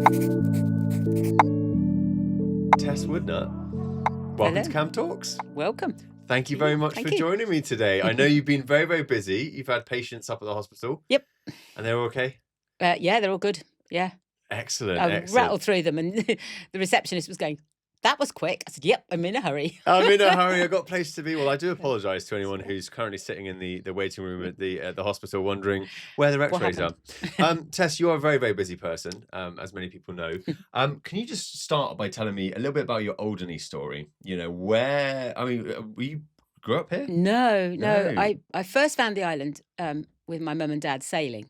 Tess Woodnutt, welcome Hello. to CamTalks. Welcome. Thank you very much thank for you. joining me today. I know you've been very, very busy. You've had patients up at the hospital. Yep. And they're okay? Yeah, they're all good. Yeah. Excellent, I excellent. rattled through them and the receptionist was going, "That was quick." I said, "Yep, I'm in a hurry." I'm in a hurry. I've got a place to be. Well, I do apologise to anyone who's currently sitting in the waiting room at the hospital wondering where their What x-rays are. happened? Tess, you are a very, very busy person, as many people know. Can you just start by telling me a little bit about your Alderney story? You know, you grew up here? No. No. I first found the island with my mum and dad sailing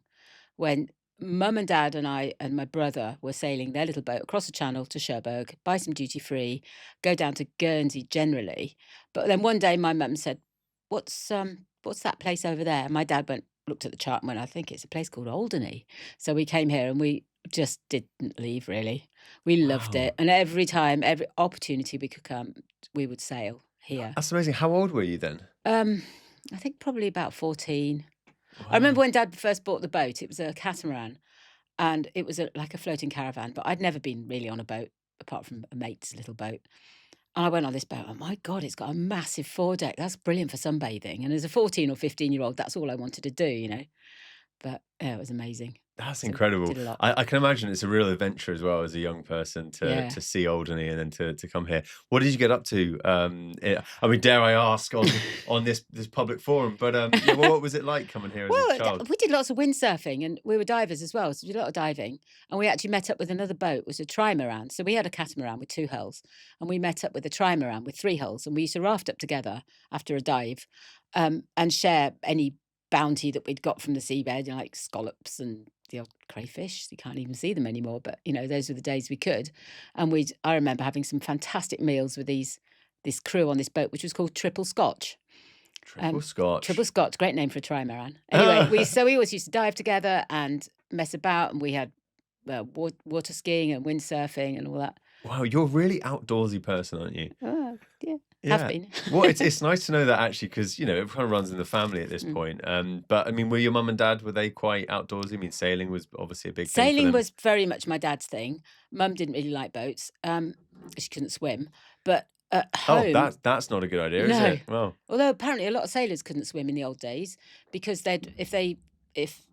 when mum and dad and I and my brother were sailing their little boat across the channel to Cherbourg, buy some duty free, go down to Guernsey generally. But then one day my mum said, what's that place over there?" And my dad looked at the chart and went, "I think it's a place called Alderney." So we came here and we just didn't leave really. We loved Wow. it. And every opportunity we could come, we would sail here. That's amazing. How old were you then? I think probably about 14. I Wow. remember when Dad first bought the boat, it was a catamaran and it was like a floating caravan, but I'd never been really on a boat apart from a mate's little boat. And I went on this boat. Oh my God, it's got a massive foredeck. That's brilliant for sunbathing. And as a 14 or 15-year-old, that's all I wanted to do, you know. But yeah, it was amazing. That's So incredible. did a lot. I can imagine it's a real adventure as well as a young person Yeah. to see Alderney and then to come here. What did you get up to? I mean, dare I ask on this public forum? But yeah, well, what was it like coming here as a Well, child? we did lots of windsurfing and we were divers as well. So we did a lot of diving. And we actually met up with another boat, it was a trimaran. So we had a catamaran with 2 hulls and we met up with a trimaran with 3 hulls. And we used to raft up together after a dive and share any bounty that we'd got from the seabed, you know, like scallops and the odd crayfish. You can't even see them anymore. But, you know, those were the days we could. And I remember having some fantastic meals with this crew on this boat, which was called Triple Scotch. Triple Scotch. Triple Scotch, great name for a trimaran. Anyway, we always used to dive together and mess about, and we had water skiing and windsurfing and all that. Wow, you're a really outdoorsy person, aren't you? Yeah, Yeah. have been. Well, it's nice to know that actually, because you know it kind of runs in the family at this point. But I mean, were your mum and dad, were they quite outdoorsy? I mean, sailing was obviously a big thing for Sailing them. was very much my dad's thing. Mum didn't really like boats. She couldn't swim, but at home. Oh, that's not a good idea, is No. it? Well, Although apparently a lot of sailors couldn't swim in the old days because if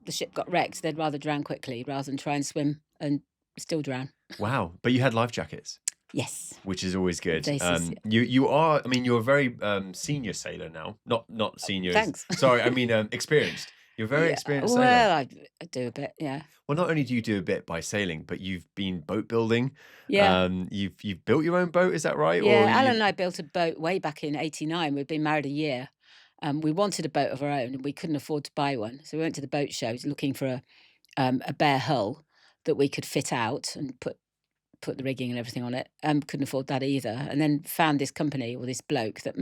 the ship got wrecked, they'd rather drown quickly rather than try and swim and still drown. wow. But you had life jackets. Yes. Which is always good. Bases, You are. I mean, you're a very senior sailor now. Not senior. Thanks. Sorry, I mean experienced. You're a very experienced sailor. Well, I do a bit, yeah. Well, not only do you do a bit by sailing, but you've been boat building. Yeah. You've built your own boat. Is that right? Yeah, Or Alan and I built a boat way back in '89. We'd been married a year. We wanted a boat of our own and we couldn't afford to buy one. So we went to the boat shows looking for a bare hull that we could fit out and put the rigging and everything on it. Couldn't afford that either. And then found this company or this bloke that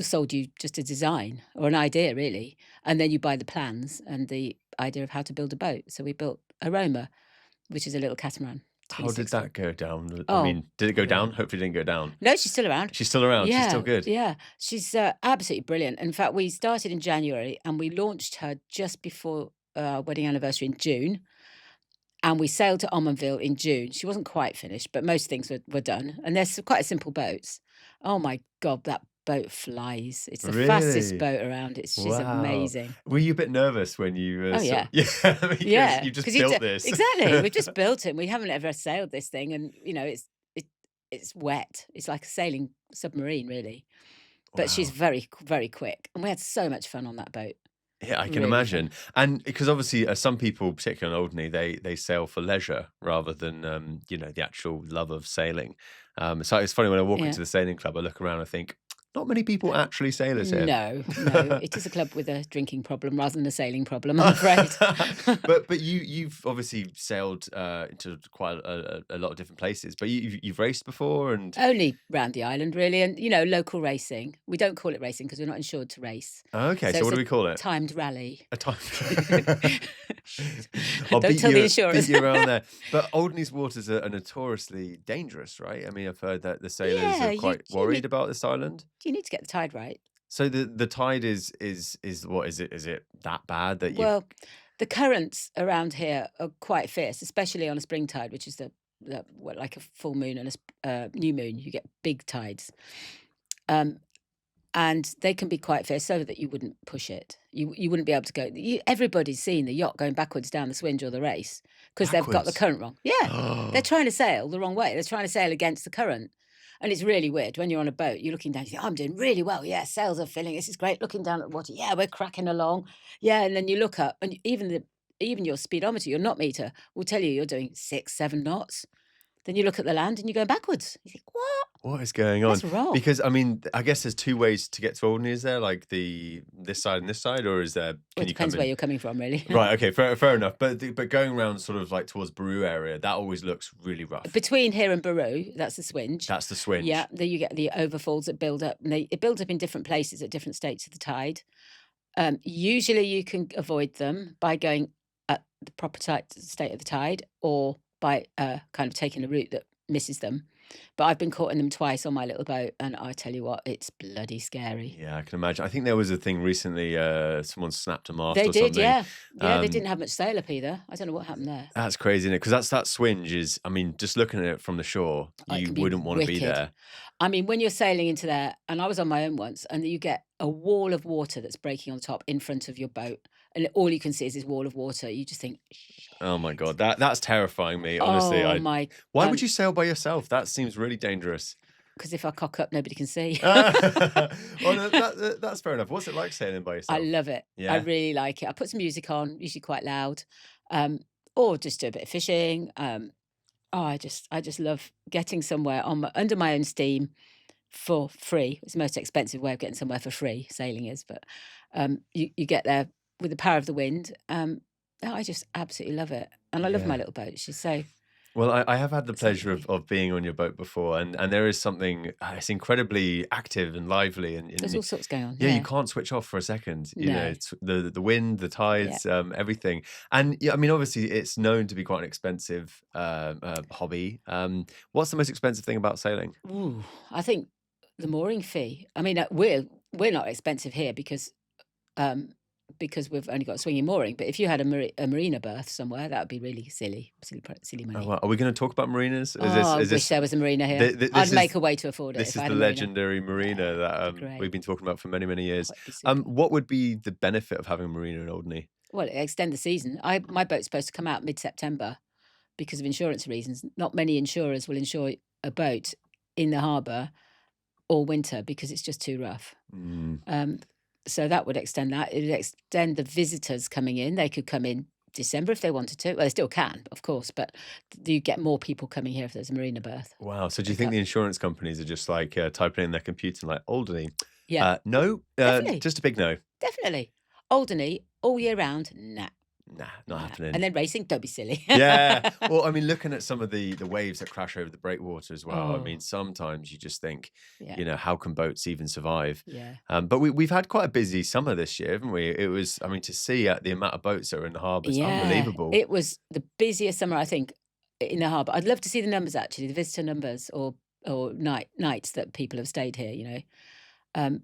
sold you just a design or an idea really. And then you buy the plans and the idea of how to build a boat. So we built Aroma, which is a little catamaran. how did 26 that go down? Oh, I mean, did it go yeah. down? Hopefully, it didn't go down. No, she's still around. She's still around. She's still good. Yeah, she's absolutely brilliant. In fact, we started in January and we launched her just before our wedding anniversary in June. And we sailed to Omanville in June. She wasn't quite finished, but most things were done. And they're quite a simple boats. Oh my God, that boat flies. It's the fastest Really? boat around. She's Wow. amazing. Were you a bit nervous when you? Oh, yeah. Yeah. Because Yeah, you just 'cause built this. Exactly. We've just built it. And we haven't ever sailed this thing, and you know, it's wet. It's like a sailing submarine, really. But she's Wow. very, very quick, and we had so much fun on that boat. Yeah, I can Really imagine. And because obviously some people, particularly in Alderney, they sail for leisure rather than the actual love of sailing. So it's funny when I walk Yeah. into the sailing club, I look around and think, not many people actually sailors here. No, it is a club with a drinking problem rather than a sailing problem, I'm afraid. but you've obviously sailed into quite a lot of different places. But you've raced before and Only round the island, really, and local racing. We don't call it racing because we're not insured to race. okay. So it's what do a we call it? Timed rally. A time. Don't tell the insurers. Beat you around there. But Alderney's waters are notoriously dangerous, right? I mean, I've heard that the sailors Yeah, are quite you worried need- about this island. You need to get the tide right. So the tide is what is it? Is it that bad that you? Well, The currents around here are quite fierce, especially on a spring tide, which is like a full moon and new moon. You get big tides, um, and they can be quite fierce, so that you wouldn't push it. You wouldn't be able to go. Everybody's seen the yacht going backwards down the swinge or the race because they've got the Backwards. current wrong. Yeah, they're Oh, trying to sail the wrong way. They're trying to sail against the current. And it's really weird when you're on a boat, you're looking down, you think, I'm doing really well. Yeah, sails are filling. This is great. Looking down at the water. Yeah, we're cracking along. Yeah. And then you look up and even your speedometer, your knot meter will tell you you're doing 6, 7 knots. Then you look at the land and you're going backwards. You think, what? what is going on? That's wrong. Because I mean, I guess there's two ways to get to Alderney. Is there like this side and this side, or is there? Well, Can it you come depends where in? you're coming from, really. Right. Okay. Fair enough. But going around sort of like towards Baru area, that always looks really rough. Between here and Baru, that's the swinge. That's the swinge. Yeah, then you get the overfalls that build up, and it builds up in different places at different states of the tide. Usually, you can avoid them by going at the proper state of the tide, or by kind of taking a route that misses them. But I've been caught in them twice on my little boat, and I tell you what, it's bloody scary. Yeah, I can imagine. I think there was a thing recently. Someone snapped a mast They or did, something. yeah, yeah. They Um, didn't have much sail up either. I don't know what happened there. that's crazy, isn't it? Because that swinge is. I mean, just looking at it from the shore, Oh, it you can be wouldn't want to be wicked. there. I mean, when you're sailing into there, and I was on my own once, and you get a wall of water that's breaking on top in front of your boat, and all you can see is this wall of water. You just think, Oh my shit. god, that's terrifying me. Honestly, Oh I. my, Why would you sail by yourself? That seems really dangerous. because if I cock up, nobody can see. Well, no, that's fair enough. What's it like sailing by I yourself? love it. I Yeah. really like it. I put some music on, usually quite loud, um, or just do a bit of fishing. Oh, I just love getting somewhere under my own steam for free. It's the most expensive way of getting somewhere for free. Sailing is, but you get there with the power of the wind. Oh, I just absolutely love it, and I love my Yeah. little boat. She's so Well, I have had the so pleasure free. of being on your boat before, and there is something. It's incredibly active and lively, There's all sorts going on. yeah, you Yeah, can't switch off for a second. You know, no, it's the wind, the yeah. tides, everything. And yeah, I mean, obviously, it's known to be quite an expensive hobby. What's the most expensive thing about sailing? Ooh, I think the mooring fee. I mean, we're not expensive here um, because we've only got a swinging mooring. But if you had a marina berth somewhere, that would be really silly Oh, money. well, are we going to talk about marinas? Oh, I Is wish this there was a marina here. this I'd make is a way to afford it this if I is had the a marina. legendary marina Yeah, that it'd be we've great. been talking about for many years. Oh, it'd be super. What would be the benefit of having a marina in Alderney? Well, extend the season. My boat's supposed to come out mid-September because of insurance reasons. Not many insurers will insure a boat in the harbour all winter because it's just too rough. Mm. So that would extend that. It would extend the visitors coming in. They could come in December if they wanted to. Well, they still can, of course, but you get more people coming here if there's a marina berth. Wow. So do you If think that, the insurance companies are just like typing in their computer like Alderney? yeah, No, definitely, just a big no. definitely. Alderney all year round, nah, Nah, not nah. happening. And then racing, don't be silly. Yeah. Well, I mean, looking at some of the waves that crash over the breakwater as well. I mean, Oh, sometimes you just think, yeah, you know, how can boats even survive? yeah. But we've had quite a busy summer this year, haven't we? It was, I mean, to see the amount of boats that are in the harbour is Yeah, unbelievable. it was the busiest summer, I think, in the harbour. I'd love to see the numbers actually, the visitor numbers or nights that people have stayed here, you know.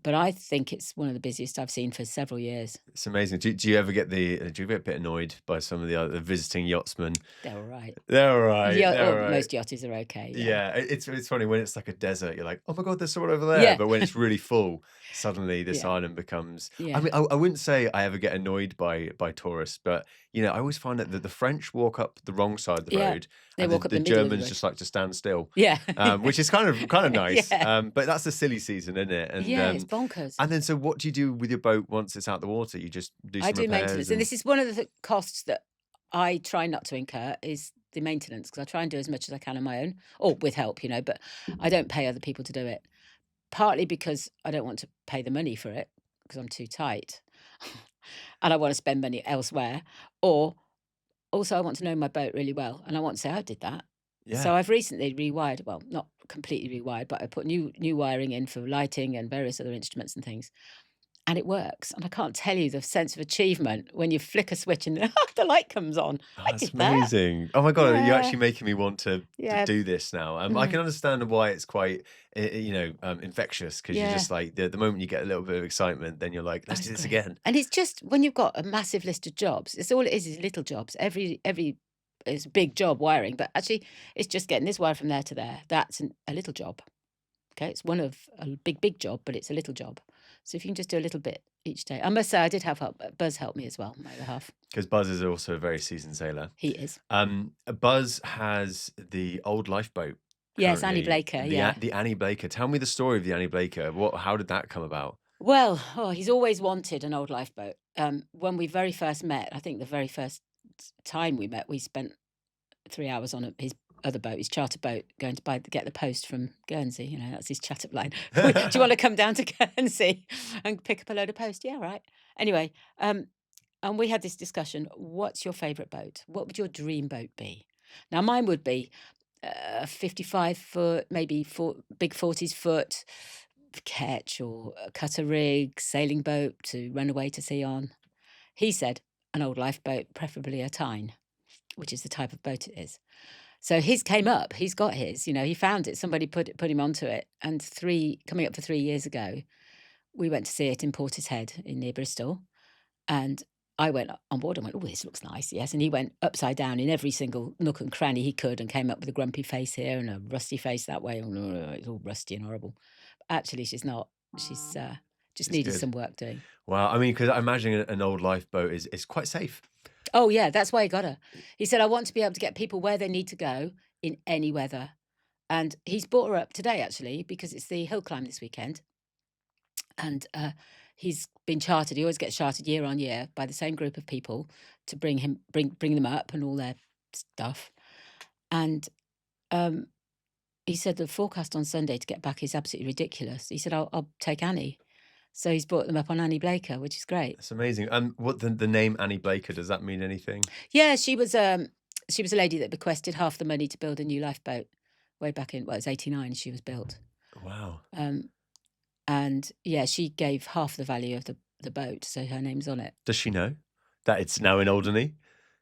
But I think it's one of the busiest I've seen for several years. It's amazing. Do you ever get do you ever get a bit annoyed by some of the other visiting yachtsmen? They're all right. They're all right. Yeah, They're all or right. most yachties are okay. Yeah, Yeah, it's funny when it's like a desert. You're like, oh my god, there's someone over there. yeah, But when it's really full, suddenly this yeah, island becomes. I yeah. mean, I wouldn't say I ever get annoyed by tourists, but you know, I always find that the French walk up the wrong side of the Yeah, road, they and walk up the the middle of the Germans road. just like to stand still, Yeah, which is kind of nice. yeah, But that's the silly season, isn't it? yeah. It's bonkers. And then so what do you do with your boat once it's out the water? You just do I some do repairs maintenance, and and this is one of the costs that I try not to incur is the maintenance because I try and do as much as I can on my own or with help, you know. But I don't pay other people to do it. Partly because I don't want to pay the money for it because I'm too tight, and I want to spend money elsewhere, or also I want to know my boat really well, and I want to say I did that. yeah. So I've recently rewired, well, not completely rewired, but I put new wiring in for lighting and various other instruments and things. and it works. And I can't tell you the sense of achievement when you flick a switch and the light comes on. Oh, I that's did that. amazing. Oh my God, you're Yeah, actually making me want to yeah, do this now. I mm, can understand why it's quite, infectious because you're yeah. just like, the moment you get a little bit of excitement, then you're like, Oh, let's it's do this great. again. And it's just when you've got a massive list of jobs, it's all it is little jobs. Every is a big job wiring, but actually it's just getting this wire from there to there. That's a little job. Okay, it's one of a big job, but it's a little job. So if you can just do a little bit each day. I must say I did have help. Buzz helped me as well, my other half. Because Buzz is also a very seasoned sailor. He is. Buzz has the old lifeboat Yes, Annie currently, Blaker, yeah. the Annie Blaker. Tell me the story of the Annie Blaker. How did that come about? Well, oh, he's always wanted an old lifeboat. When we very first met, I think the very first time we met, we spent 3 hours on his other boat, his charter boat, going to get the post from Guernsey. You know, that's his chat up line. Do you want to come down to Guernsey and pick up a load of post? Yeah, right. Anyway, and we had this discussion. What's your favourite boat? What would your dream boat be? Now, mine would be a 55-foot, maybe big 40s foot ketch or a cutter rig, sailing boat to run away to sea on. He said an old lifeboat, preferably a Tyne, which is the type of boat it is. So his came up. He's got his. You know, he found it. Somebody put him onto it. And coming up for 3 years ago, we went to see it in Portishead near Bristol. And I went on board and went, oh, this looks nice. Yes. And he went upside down in every single nook and cranny he could and came up with a grumpy face here and a rusty face that way. Oh, no, it's all rusty and horrible. Actually, she's not. She's just It's needed good. some work doing. Wow. I mean, because I imagine an old lifeboat is quite safe. Oh, yeah, that's why he got her. He said, I want to be able to get people where they need to go in any weather. And he's brought her up today, actually, because it's the hill climb this weekend. And he's been chartered. He always gets chartered year on year by the same group of people to bring them up and all their stuff. And he said the forecast on Sunday to get back is absolutely ridiculous. He said, I'll take Annie. So he's brought them up on Annie Blaker, which is great. That's amazing. What the name Annie Blaker, does that mean anything? Yeah, she was a lady that bequested half the money to build a new lifeboat way back in, well, it was 89 she was built. Wow. And yeah, she gave half the value of the boat, so her name's on it. Does she know that it's now in Alderney?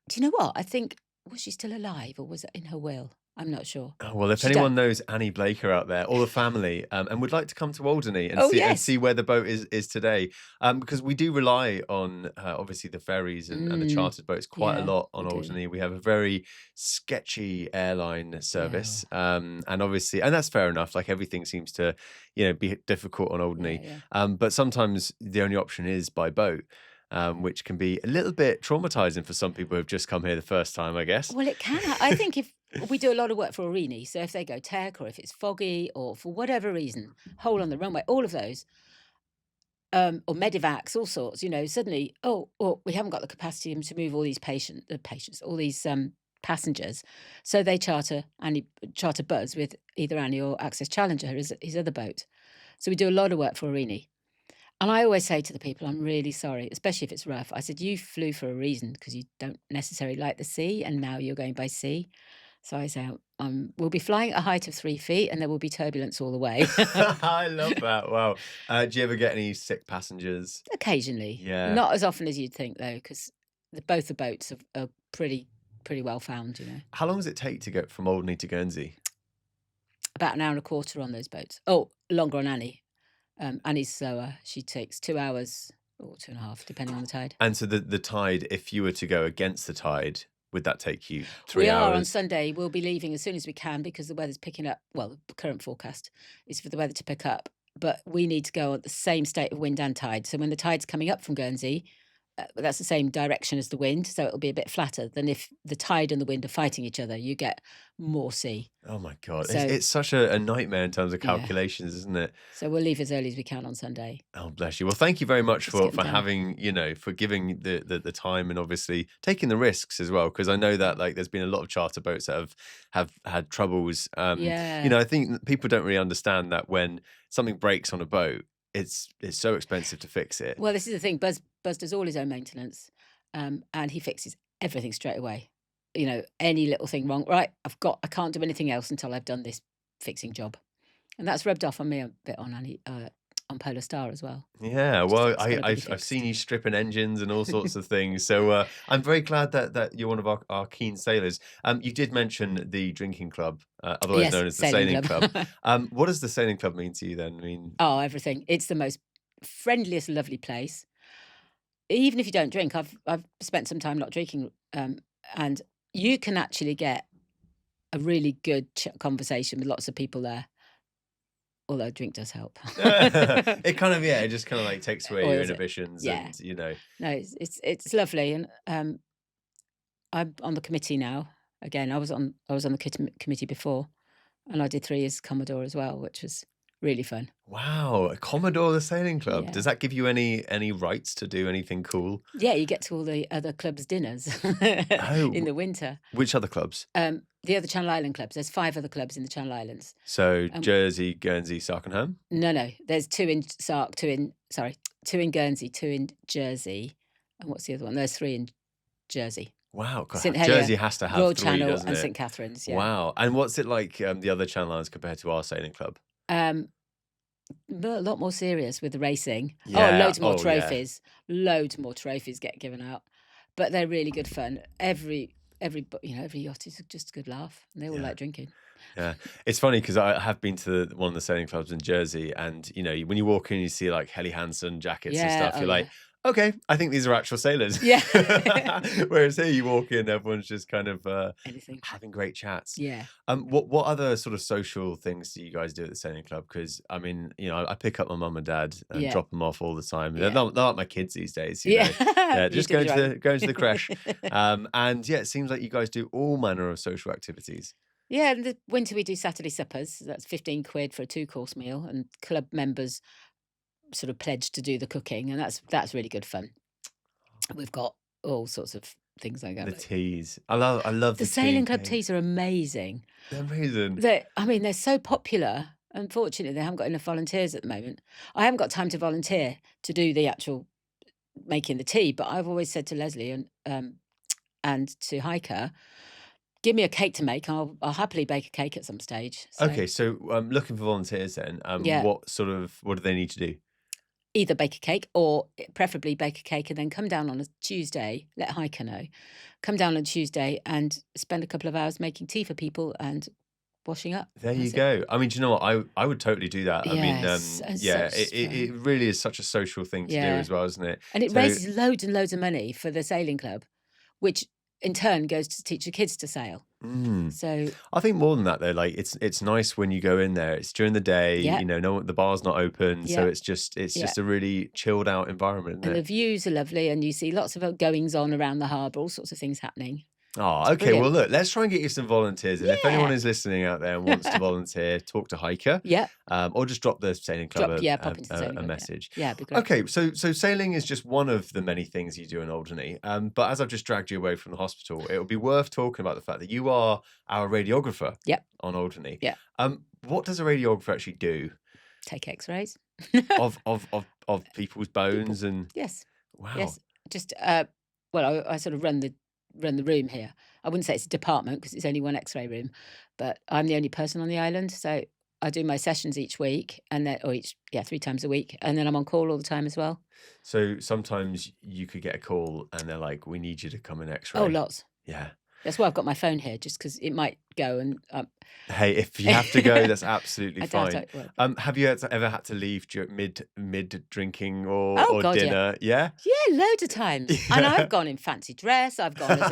Do you know what? I think, was she still alive or was it in her will? I'm not sure. Oh, well, if She anyone don't. knows Annie Blaker out there or the family, and would like to come to Alderney and Oh, see yes. where the boat is today, because we do rely on obviously the ferries and the chartered boats quite a Yeah, lot on we do. Alderney. We have a very sketchy airline service, Yeah. and obviously, and that's fair enough. Like everything seems to, be difficult on Alderney, Yeah. but sometimes the only option is by boat. Which can be a little bit traumatizing for some people who've just come here the first time, I guess. Well, it can. I think if we do a lot of work for Aurigny, so if they go tech or if it's foggy or for whatever reason, hole on the runway, all of those, or medivacs, all sorts, suddenly, we haven't got the capacity to move all these patients, all these passengers. So they charter Buzz with either Annie or Access Challenger, his other boat. So we do a lot of work for Aurigny. And I always say to the people, I'm really sorry, especially if it's rough. I said, you flew for a reason because you don't necessarily like the sea and now you're going by sea. So I say, we'll be flying at a height of 3 feet and there will be turbulence all the way. I love that. Wow. Do you ever get any sick passengers? Occasionally. Yeah. Not as often as you'd think, though, because both the boats are pretty well found, How long does it take to get from Alderney to Guernsey? About an hour and a quarter on those boats. Oh, longer on Annie. Annie's slower. She takes 2 hours or 2.5, depending on the tide. And so the tide, if you were to go against the tide, would that take you 3 We hours? are on Sunday. We'll be leaving as soon as we can because the weather's picking up. Well, the current forecast is for the weather to pick up, but we need to go at the same state of wind and tide. So when the tide's coming up from Guernsey, that's the same direction as the wind, so it'll be a bit flatter than if the tide and the wind are fighting each other. You get more sea. Oh my God. So- It's such a nightmare in terms of Yeah. calculations, isn't it? So we'll leave as early as we can on Sunday. Oh, bless you. Well, thank you very much Just for get them down. having, for giving the time and obviously taking the risks as well. Because I know that like there's been a lot of charter boats that have had troubles. Yeah. I think that people don't really understand that when something breaks on a boat, it's so expensive to fix it. Well, this is the thing. Buzz does all his own maintenance, and he fixes everything straight away. Any little thing wrong, right? I can't do anything else until I've done this fixing job, and that's rubbed off on me a bit on Annie, on Polar Star as well. Yeah, Just well, it's got to be I've seen fixed. you stripping engines and all sorts of things, so, I'm very glad that you're one of our keen sailors. You did mention the drinking club, otherwise Yes, known as the sailing sailing club. club. What does the sailing club mean to you then? I mean, Oh, everything. It's the most friendliest, lovely place. Even if you don't drink, I've spent some time not drinking, and you can actually get a really good conversation with lots of people there, although drink does help. it kind of yeah, it just kinda, like, takes away your Oils it. inhibitions Yeah. and, you know. No, it's lovely, and, I'm on the committee now. Again, I was on the committee before, and I did 3 years Commodore as well, which was really fun. Wow, a Commodore the Sailing Club. Does Yeah. that give you any rights to do anything cool? Yeah, you get to all the other clubs' dinners in Oh, the winter. which other clubs? The other Channel Island clubs, there's 5 other clubs in the Channel Islands. So, Um, Jersey, Guernsey, Sarkenham? no, there's 2 in Sark, 2 in sorry, 2 in Guernsey, 2 in Jersey, and what's the other one? There's 3 in Jersey. Wow, St Jersey Helier, has to have Royal 3, Channel, doesn't and it? St Catherine's, yeah. Wow, and what's it like, the other Channel Islands compared to our sailing club? Um, a lot more serious with the racing. Oh, Yeah, loads more oh, yeah. trophies. Loads more trophies get given out, but they're really good fun. Every yacht is just a good laugh, and they all Yeah. like drinking. Yeah, it's funny because I have been to one of the sailing clubs in Jersey, and you know when you walk in, you see like Helly Hansen jackets and Yeah, stuff. oh You're like, yeah. okay, I think these are actual sailors. Yeah. Whereas here, you walk in, everyone's just kind of Anything. having great chats. Yeah. What other sort of social things do you guys do at the sailing club? Because I mean, you know, I pick up my mum and dad and Yeah. drop them off all the time. Yeah. They're not my kids these days, you Yeah. know. They're You just do the driving. going to the creche. And yeah, it seems like you guys do all manner of social activities. Yeah, in the winter we do Saturday suppers. That's 15 quid for a 2-course meal, and club members sort of pledge to do the cooking, and that's really good fun. We've got all sorts of things like that. The But teas. I love the the tea sailing and club cake. teas are amazing. They're amazing. I mean, they're so popular. Unfortunately, they haven't got enough volunteers at the moment. I haven't got time to volunteer to do the actual making the tea, but I've always said to Leslie and to Hiker, give me a cake to make. I'll happily bake a cake at some stage. So Okay, so looking for volunteers then. yeah, What do they need to do? either bake a cake or preferably bake a cake and then come down on a Tuesday. Let Hiker know. Come down on Tuesday and spend a couple of hours making tea for people and washing up. There you That's it. go. I mean, do you know what? I would totally do that. I mean, Yes, it's yeah, such it fun. really is such a social thing to do Yeah. as well, isn't it? And it So raises loads and loads of money for the sailing club, which in turn goes to teach the kids to sail. mm, So, I think more than that though, like it's nice when you go in there. It's during the day, yeah, you know, the bar's not open, so yeah, it's yeah. just a really chilled out environment, isn't And the it? views are lovely, and you see lots of goings on around the harbour, all sorts of things happening. Oh, It's okay. Well, brilliant. look, let's try and get you some volunteers. And if anyone Yeah. is listening out there and wants to volunteer, talk to Hiker, Yeah. or just drop the sailing club Pop into the sailing a club. Yeah. message. Yeah, it'd be great. Okay, so sailing is just one of the many things you do in Alderney. But as I've just dragged you away from the hospital, it would be worth talking about the fact that you are our radiographer Yep. on Alderney. Yeah. What does a radiographer actually do Take X-rays. of people's People. bones and Yes. wow. Yes. Just well, I sort of run the room here. I wouldn't say it's a department because it's only one X-ray room, but I'm the only person on the island, so I do my sessions each week, and then 3 times a week, and then I'm on call all the time as well. So sometimes you could get a call and they're like, "We need you to come and Oh, X-ray." lots. Yeah. That's why I've got my phone here, just because it might go and Hey, if you have to go, that's absolutely I doubt fine. it will. Have you ever had to leave mid drinking Oh or God, yeah. dinner? Yeah? Yeah, loads of times. And Yeah. I've gone in fancy dress. I've gone as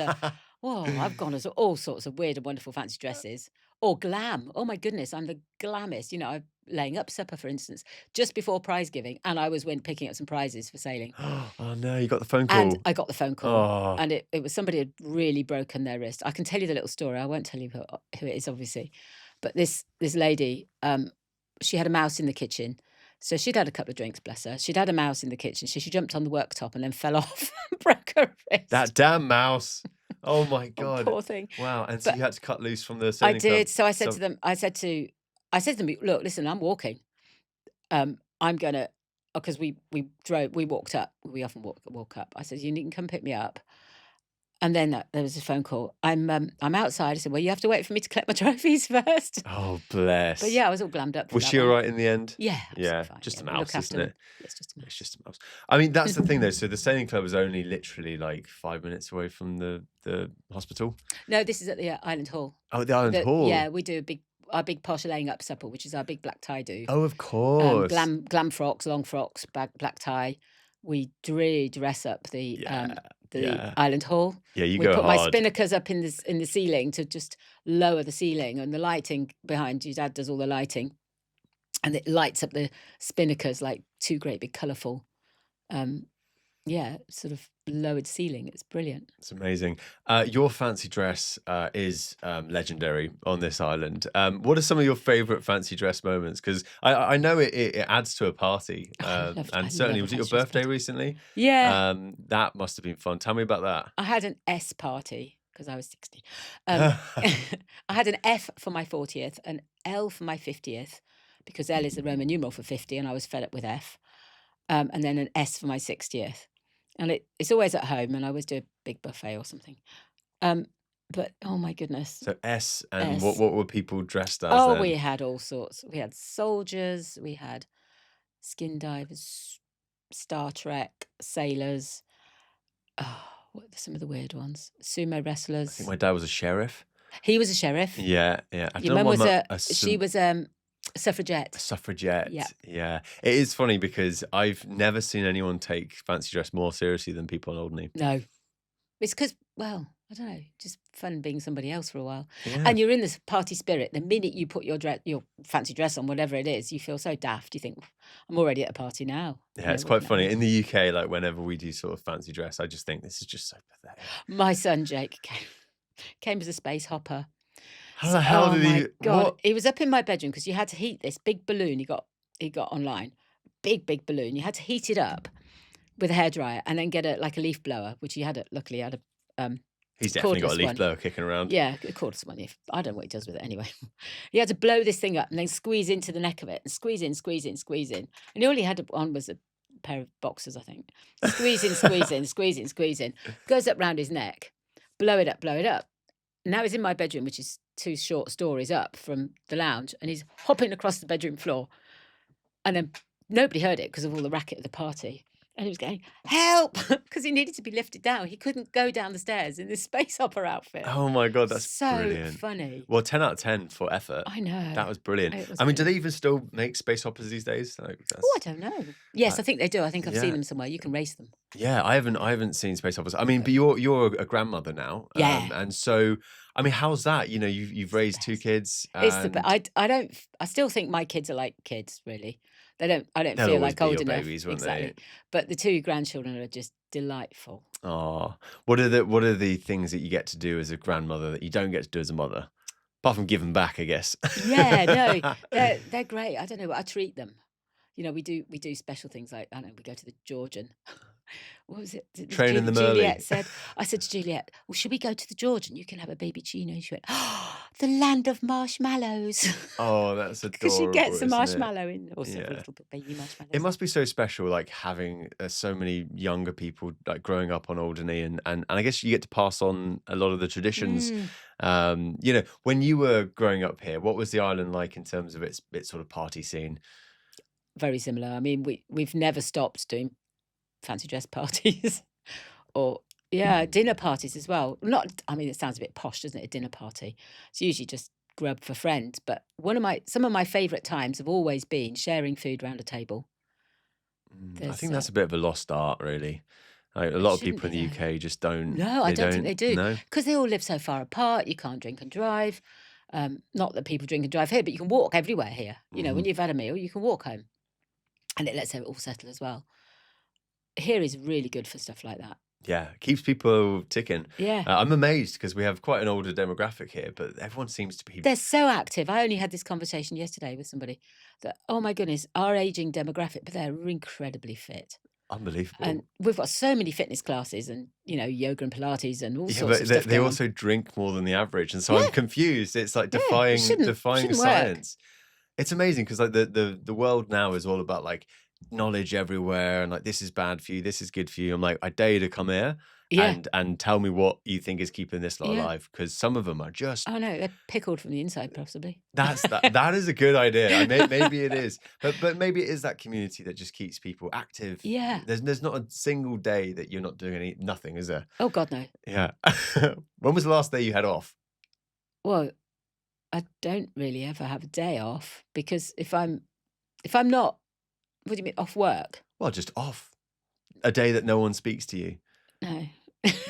I've gone as all sorts of weird and wonderful fancy dresses. Or glam. Oh my goodness, I'm the glammest. I'm laying up supper, for instance, just before prize giving, and I was picking up some prizes for sailing. Oh no, you got the phone And call. I got the phone call, Oh, and it was somebody had really broken their wrist. I can tell you the little story. I won't tell you who it is, obviously, but this lady, she had a mouse in the kitchen. So she'd had a couple of drinks, bless her. She'd had a mouse in the kitchen, so she jumped on the worktop and then fell off and broke her wrist. that damn mouse. Oh my Oh, God. poor thing. Wow. And so But you had to cut loose from the I sailing club. did. So I said to them, I said to them, look, listen, I'm walking. I'm gonna, because we walked up. We often walk up. I said, you can come pick me up. And then there was a phone call. I'm outside. I said, well, you have to wait for me to collect my trophies first. Oh, But bless. yeah, I was all glammed up for Was that she all one. right in the end? Yeah, absolutely Yeah, fine. just Yeah, a we look mouse, after isn't them. it? Yeah, it's just a It's mouse. just a mouse. I mean, that's the thing though. So the sailing club is only literally like 5 minutes away from the hospital. No, this is at the Island Hall. Oh, the Island Yeah, Hall. we do our big posh laying up supper, which is our big black tie do. Oh, of course. Glam frocks, long frocks, black tie. We really dress up Yeah, the yeah, Island Hall. yeah. You We go put my hard. spinnakers up in the ceiling to just lower the ceiling, and the lighting behind you. Dad does all the lighting, and it lights up the spinnakers like two great big colourful, um, yeah, sort of lowered ceiling. It's brilliant. It's amazing. Your fancy dress is legendary on this island. What are some of your favourite fancy dress moments? Because I know it adds to a party. I And love certainly, a was it your fancy dress birthday party. recently? Yeah, That must have been fun. Tell me about that. I had an S party because I was 60. Um, I had an F for my 40th, an L for my 50th, because L is the Roman numeral for 50, and I was fed up with F. And then an S for my 60th. And it's always at home, and I always do a big buffet or something. Um, but oh my goodness, So S, and S. what were people dressed as Oh, then? we had all sorts. We had soldiers, we had skin divers, Star Trek, sailors. Oh, what are some of the weird ones? Sumo I wrestlers. think my dad was a sheriff. He was a sheriff. Yeah, yeah. I Your don't know mum my was mum, she was a suffragette. suffragette. Yeah. Yeah. It is funny because I've never seen anyone take fancy dress more seriously than people in Alderney. No, it's because, well, I don't know, just fun being somebody else for a while. Yeah. And you're in this party spirit. The minute you put your fancy dress on, whatever it is, you feel so daft. You think, I'm already at a party now. Yeah, it's quite funny. In the UK, like whenever we do sort of fancy dress, I just think this is just so pathetic. My son Jake came as a space hopper. How the hell Oh did my he? God. What? He was up in my bedroom because you had to heat this big balloon he got online. Big balloon. You had to heat it up with a hairdryer and then get like a leaf blower, which he had luckily had a He's definitely got a cordless leaf one. blower kicking around. Yeah, a cordless one. I don't know what he does with it anyway. He had to blow this thing up and then squeeze into the neck of it and squeeze in. And all he had on was a pair of boxers, I think. Squeeze in. Goes up round his neck. Blow it up. Now he's in my bedroom, which is 2 short stories up from the lounge, and he's hopping across the bedroom floor. And then nobody heard it because of all the racket of the party. And he was going, help, because he needed to be lifted down. He couldn't go down the stairs in this space hopper outfit. Oh my God, that's so brilliant. funny. Well, 10 out of 10 for effort. I know. That was brilliant. It was I mean, do brilliant. they even still make space hoppers these days? Like, Oh, I don't know. Yes, I think they do. I think I've yeah. seen them somewhere. You can race them. Yeah, I haven't seen space hoppers. I mean, but you're a grandmother now. Yeah. And so, I mean, how's that? You know, you've raised 2 kids. It's the and best. I still think my kids are like kids, really. I don't they'll feel always like be old your enough. babies, won't Exactly. they? But the 2 grandchildren are just delightful. Oh, what are the things that you get to do as a grandmother that you don't get to do as a mother? Apart from giving back, I guess. Yeah, no, they're great. I don't know. I treat them. You know, we do special things like, I don't know, we go to the Georgian. What was it? Training them early. I said to Juliet, well, should we go to the Georgian? You can have a baby Chino. And she went, oh, the land of marshmallows. Oh, that's adorable. Because she gets a isn't it? marshmallow in, or Yeah. several little baby marshmallows. It must be so special, like having so many younger people like growing up on Alderney, and I guess you get to pass on a lot of the traditions. You know, when you were growing up here, what was the island like in terms of its sort of party scene? Very similar. I mean, we've never stopped doing fancy dress parties or dinner parties as well. I mean, it sounds a bit posh, doesn't it? A dinner party. It's usually just grub for friends, but some of my favourite times have always been sharing food around a table. I think that's a bit of a lost art, really. Like, a lot of shouldn't people in be, the though. UK just don't. No, I don't think they do. No. Because they all live so far apart. You can't drink and drive. Not that people drink and drive here, but you can walk everywhere here. You know, when you've had a meal, you can walk home. And it lets it all settle as well. Here is really good for stuff like that. Yeah, it keeps people ticking. Yeah. I'm amazed because we have quite an older demographic here, but everyone seems to be. They're so active. I only had this conversation yesterday with somebody that, oh my goodness, our ageing demographic, but they're incredibly fit. Unbelievable. And we've got so many fitness classes and, you know, yoga and Pilates and all Yeah, sorts but of stuff. they going on. also drink more than the average, and so I'm Yeah. confused. It's like Yeah, it defying shouldn't work. science. It's amazing because like the world now is all about like knowledge everywhere and like this is bad for you, this is good for you. I'm like, I dare you to come here Yeah. and tell me what you think is keeping this lot Yeah. alive, because some of them are just Oh, no, they're pickled from the inside, possibly. that is a good idea. Maybe it is, but maybe it is that community that just keeps people active. Yeah. There's not a single day that you're not doing nothing, is there? Oh, God, no. Yeah. When was the last day you had off? Well, I don't really ever have a day off because if I'm not, what do you mean, off work? Well, just off. A day that no one speaks to you. No.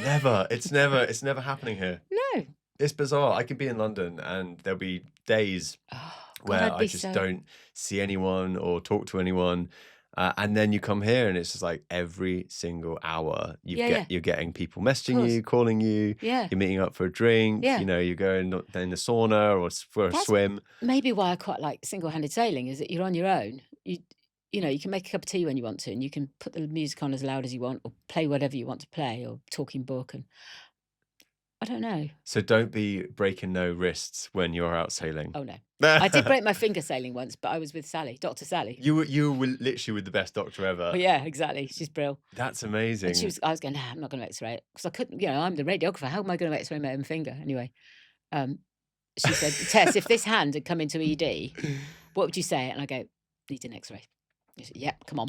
Never. It's never happening here. No. It's bizarre. I could be in London and there'll be days Oh, God, where I'd I be just so. don't see anyone or talk to anyone. And then you come here and it's just like every single hour Yeah. you're getting people Of messaging course. you, calling you, Yeah. you're meeting up for a drink, Yeah. you're going in the sauna or for a That's swim. maybe why I quite like single-handed sailing is that you're on your own. You can make a cup of tea when you want to, and you can put the music on as loud as you want, or play whatever you want to play, or talking book, and I don't know. So don't be breaking no wrists when you're out sailing. Oh, no. I did break my finger sailing once, but I was with Sally, Dr. Sally. You were literally with the best doctor ever. Oh, yeah, exactly. She's brilliant. That's amazing. And I was going, nah, I'm not going to X-ray it because I couldn't. I'm the radiographer. How am I going to X-ray my own finger anyway? She said, Tess, if this hand had come into ED, what would you say? And I go, need an X-ray. She said, yep, come on.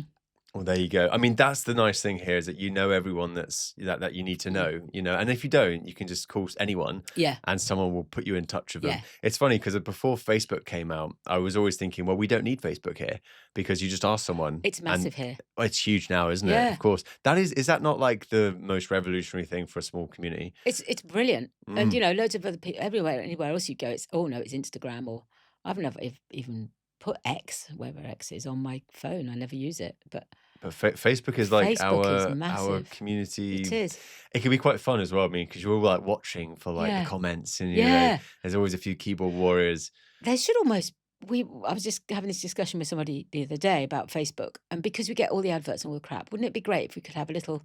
Well, there you go. I mean, that's the nice thing here is that you know everyone that you need to know, and if you don't, you can just call anyone Yeah. and someone will put you in touch with them. Yeah. It's funny because before Facebook came out, I was always thinking, well, we don't need Facebook here because you just ask someone. It's massive here. It's huge now, isn't it? Yeah. Of course. Is that not like the most revolutionary thing for a small community? It's brilliant. And, loads of other people, anywhere else you go, it's Instagram, or I've never even put X, wherever X is, on my phone. I never use it, but Facebook is like Facebook is our massive. community. It is. It can be quite fun as well. I mean, because you're all like watching for like Yeah. the comments, and Yeah. there's always a few keyboard warriors. There should almost I was just having this discussion with somebody the other day about Facebook, and because we get all the adverts and all the crap, wouldn't it be great if we could have a little?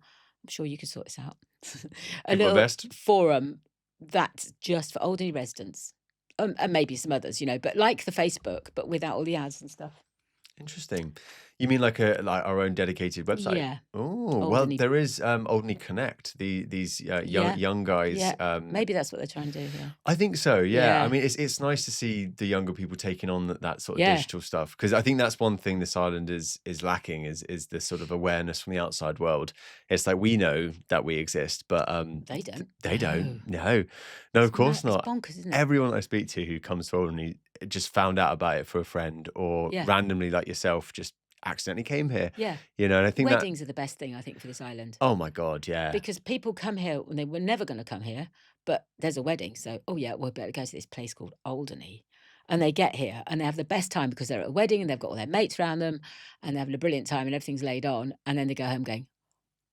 I'm sure you could sort this out. A People are little best. forum that's just for Alderney residents, and maybe some others, but like the Facebook, but without all the ads and stuff. Interesting. You mean like our own dedicated website? Yeah. Oh, well, Alderney. there is Alderney Connect. These young guys. Yeah. Maybe that's what they're trying to do. Yeah. I think so. Yeah. Yeah. I mean, it's nice to see the younger people taking on that sort of Yeah. digital stuff, because I think that's one thing this island is lacking is this sort of awareness from the outside world. It's like we know that we exist, but They don't. they don't. No. No, of course not. It's bonkers, isn't it? Everyone I speak to who comes to Alderney just found out about it for a friend, or Yeah. randomly, like yourself, just accidentally came here. Yeah. And I think Weddings are the best thing, I think, for this island. oh my God, yeah. Because people come here when they were never going to come here, but there's a wedding. So, oh, yeah, we'll better go to this place called Alderney. And they get here and they have the best time because they're at a wedding and they've got all their mates around them and they're having a brilliant time and everything's laid on. And then they go home going,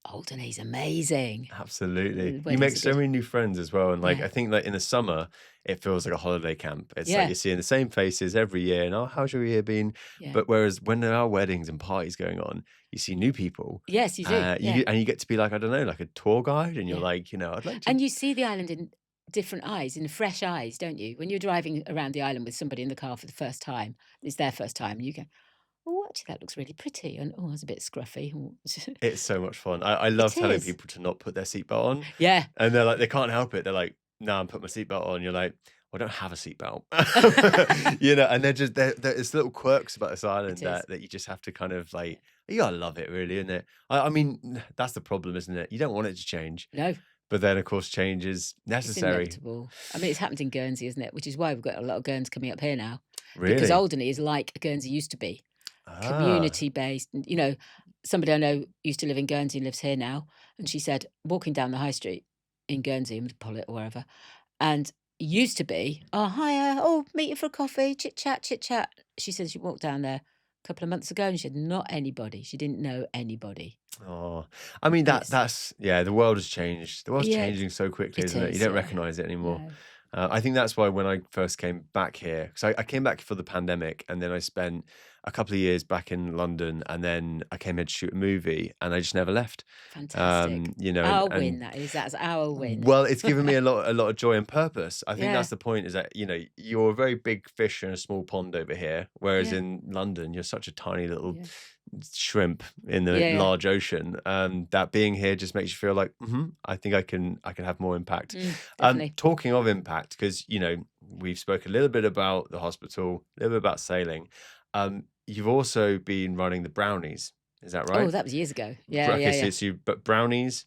Alderney's amazing. Absolutely. You weddings make are so good. many new friends as well. And like, Yeah. I think like in the summer, it feels like a holiday camp. It's Yeah. like you're seeing the same faces every year. And how's your year been? Yeah. But whereas when there are weddings and parties going on, you see new people. Yes, you do. And Yeah. you get to be like, I don't know, like a tour guide. And you're Yeah. like, I'd like to. And you see the island in different eyes, in fresh eyes, don't you? When you're driving around the island with somebody in the car for the first time, it's their first time, you go, oh, actually, that looks really pretty. And oh, it's a bit scruffy. It's so much fun. I love telling is. people to not put their seatbelt on. Yeah. And they're like, they can't help it. They're like, no, I'm putting my seatbelt on. You're like, well, I don't have a seatbelt. And they're just, there's little quirks about this island It is. that you just have to kind of like, you gotta love it, really, isn't it? I mean, that's the problem, isn't it? You don't want it to change. No, But then, of course, change is it's necessary. inevitable. I mean, it's happened in Guernsey, isn't it? Which is why we've got a lot of Guerns coming up here now. Really? Because Alderney is like Guernsey used to be. Community-based. Somebody I know used to live in Guernsey and lives here now. And she said, walking down the high street in Guernsey, in Pollet or wherever, and used to be, oh, hiya, oh, meet you for a coffee, chit-chat, chit-chat. She said she walked down there a couple of months ago and she had not anybody. She didn't know anybody. Oh, I mean, Yes. that's, the world has changed. The world's Yeah, changing so quickly, it isn't it? You is, don't yeah. recognize it anymore. No. I think that's why when I first came back here, because I came back for the pandemic and then I spent a couple of years back in London and then I came here to shoot a movie and I just never left. Fantastic. Our win, that is. That's our win. Well, it's given me a lot of joy and purpose. I think Yeah. that's the point is that, you're a very big fish in a small pond over here, whereas Yeah. in London, you're such a tiny little, shrimp in the Yeah, yeah. large ocean. That being here just makes you feel like, I think I can have more impact. Definitely. Talking of impact, because we've spoken a little bit about the hospital, a little bit about sailing. You've also been running the Brownies, is that Oh, right? that was years ago. Yeah, Okay, yeah, so yeah. it's you, but Brownies,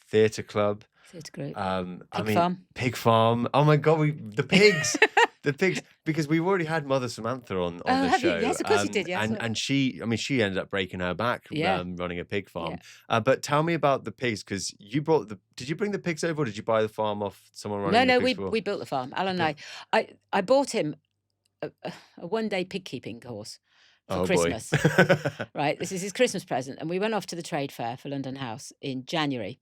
Theatre Club. Theatre Group. I Pig mean, farm. Pig Farm. Oh my God, the pigs, because we've already had Mother Samantha on Oh, the have you? show, Yes, of course you did. Yes. and she, I mean, she ended up breaking her back Yeah, running a pig yeah. farm. But tell me about the pigs, because did you bring the pigs over, or did you buy the farm off someone No, running the no, pigs we for? we built the farm. Alan and Yeah. I bought him a one-day pig keeping course for Oh boy. Christmas. Right, this is his Christmas present, and we went off to the trade fair for London House in January.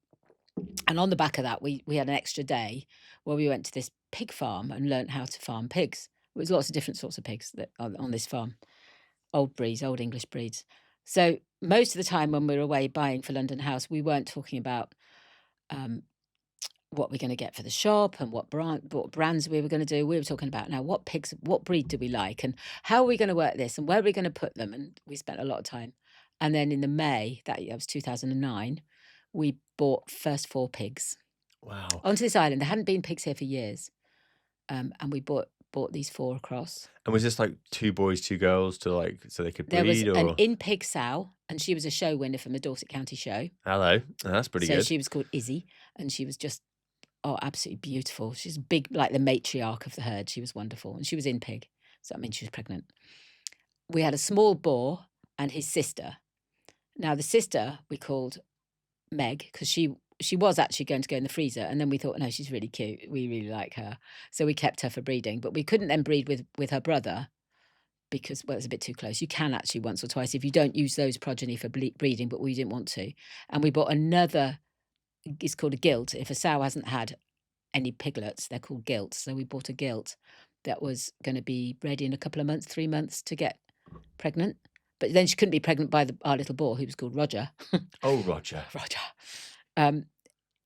And on the back of that, we had an extra day where we went to this pig farm and learnt how to farm pigs. There was lots of different sorts of pigs that on this farm, old breeds, old English breeds. So most of the time when we were away buying for London House, we weren't talking about um, what we're going to get for the shop and what brands we were going to do. We were talking about now what pigs, what breed do we like, and how are we going to work this, and where are we going to put them. And we spent a lot of time. And then in the May that year, it was 2009, we bought first 4 pigs Wow. onto this island. There hadn't been pigs here for years, and we bought these 4 across. And was this like 2 boys, 2 girls so they could There was breed, an or? in-pig sow, and she was a show winner from the Dorset County show. Hello, that's pretty So good. she was called Izzy, and she was just absolutely beautiful. She's big, like the matriarch of the herd. She was wonderful, and she was in pig, so that means she was pregnant. We had a small boar and his sister. Now the sister we called Meg because she was actually going to go in the freezer, and then we thought, no, she's really cute. We really like her, so we kept her for breeding. But we couldn't then breed with her brother because, well, it's a bit too close. You can actually once or twice if you don't use those progeny for breeding, but we didn't want to. And we bought another. It's called a gilt. If a sow hasn't had any piglets, they're called gilts. So we bought a gilt that was going to be ready in a couple of months, 3 months to get pregnant. But then she couldn't be pregnant by our little boar, who was called Roger. Oh, Roger. Roger.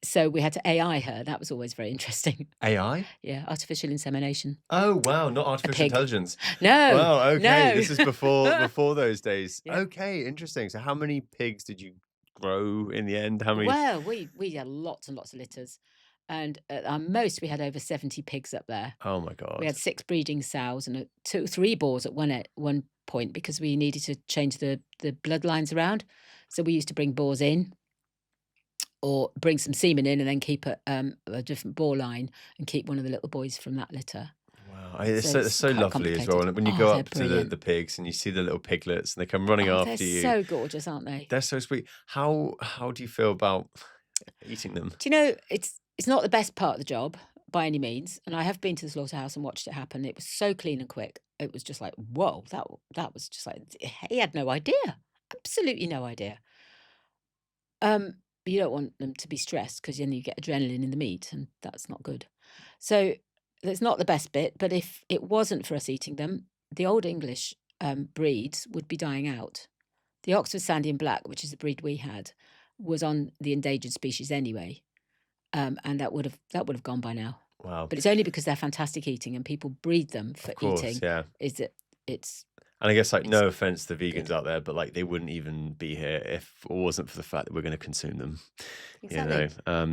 So we had to AI her. That was always very interesting. AI? Yeah, artificial insemination. Oh wow, not artificial pig. intelligence. No. Wow, okay. No. This is before those days. Yeah. Okay, interesting. So how many pigs did you grow in the end? How many? Well, we had lots and lots of litters. And at our most, we had over 70 pigs up there. Oh my God. We had 6 breeding sows and 3 boars at one point because we needed to change the bloodlines around. So we used to bring boars in or bring some semen in and then keep a different boar line and keep one of the little boys from that litter. Wow, it's So so, it's so quite lovely as well. complicated. And when you Oh, go they're up to brilliant. the pigs and you see the little piglets and they come running after They're you. so gorgeous, aren't they? They're so sweet. How do you feel about eating them? Do you know, it's not the best part of the job by any means. And I have been to the slaughterhouse and watched it happen. It was so clean and quick. It was just like, whoa, that was just like, he had no idea. Absolutely no idea. You don't want them to be stressed because then you get adrenaline in the meat and that's not good. So that's not the best bit. But if it wasn't for us eating them, the old English breeds would be dying out. The Oxford Sandy and Black, which is the breed we had, was on the endangered species anyway. And that would have gone by now. Wow. But it's only because they're fantastic eating and people breed them for Of course, eating. yeah. Is that it's And I guess, like, It's no offense to vegans good. out there, but like they wouldn't even be here if it wasn't for the fact that we're going to consume them. exactly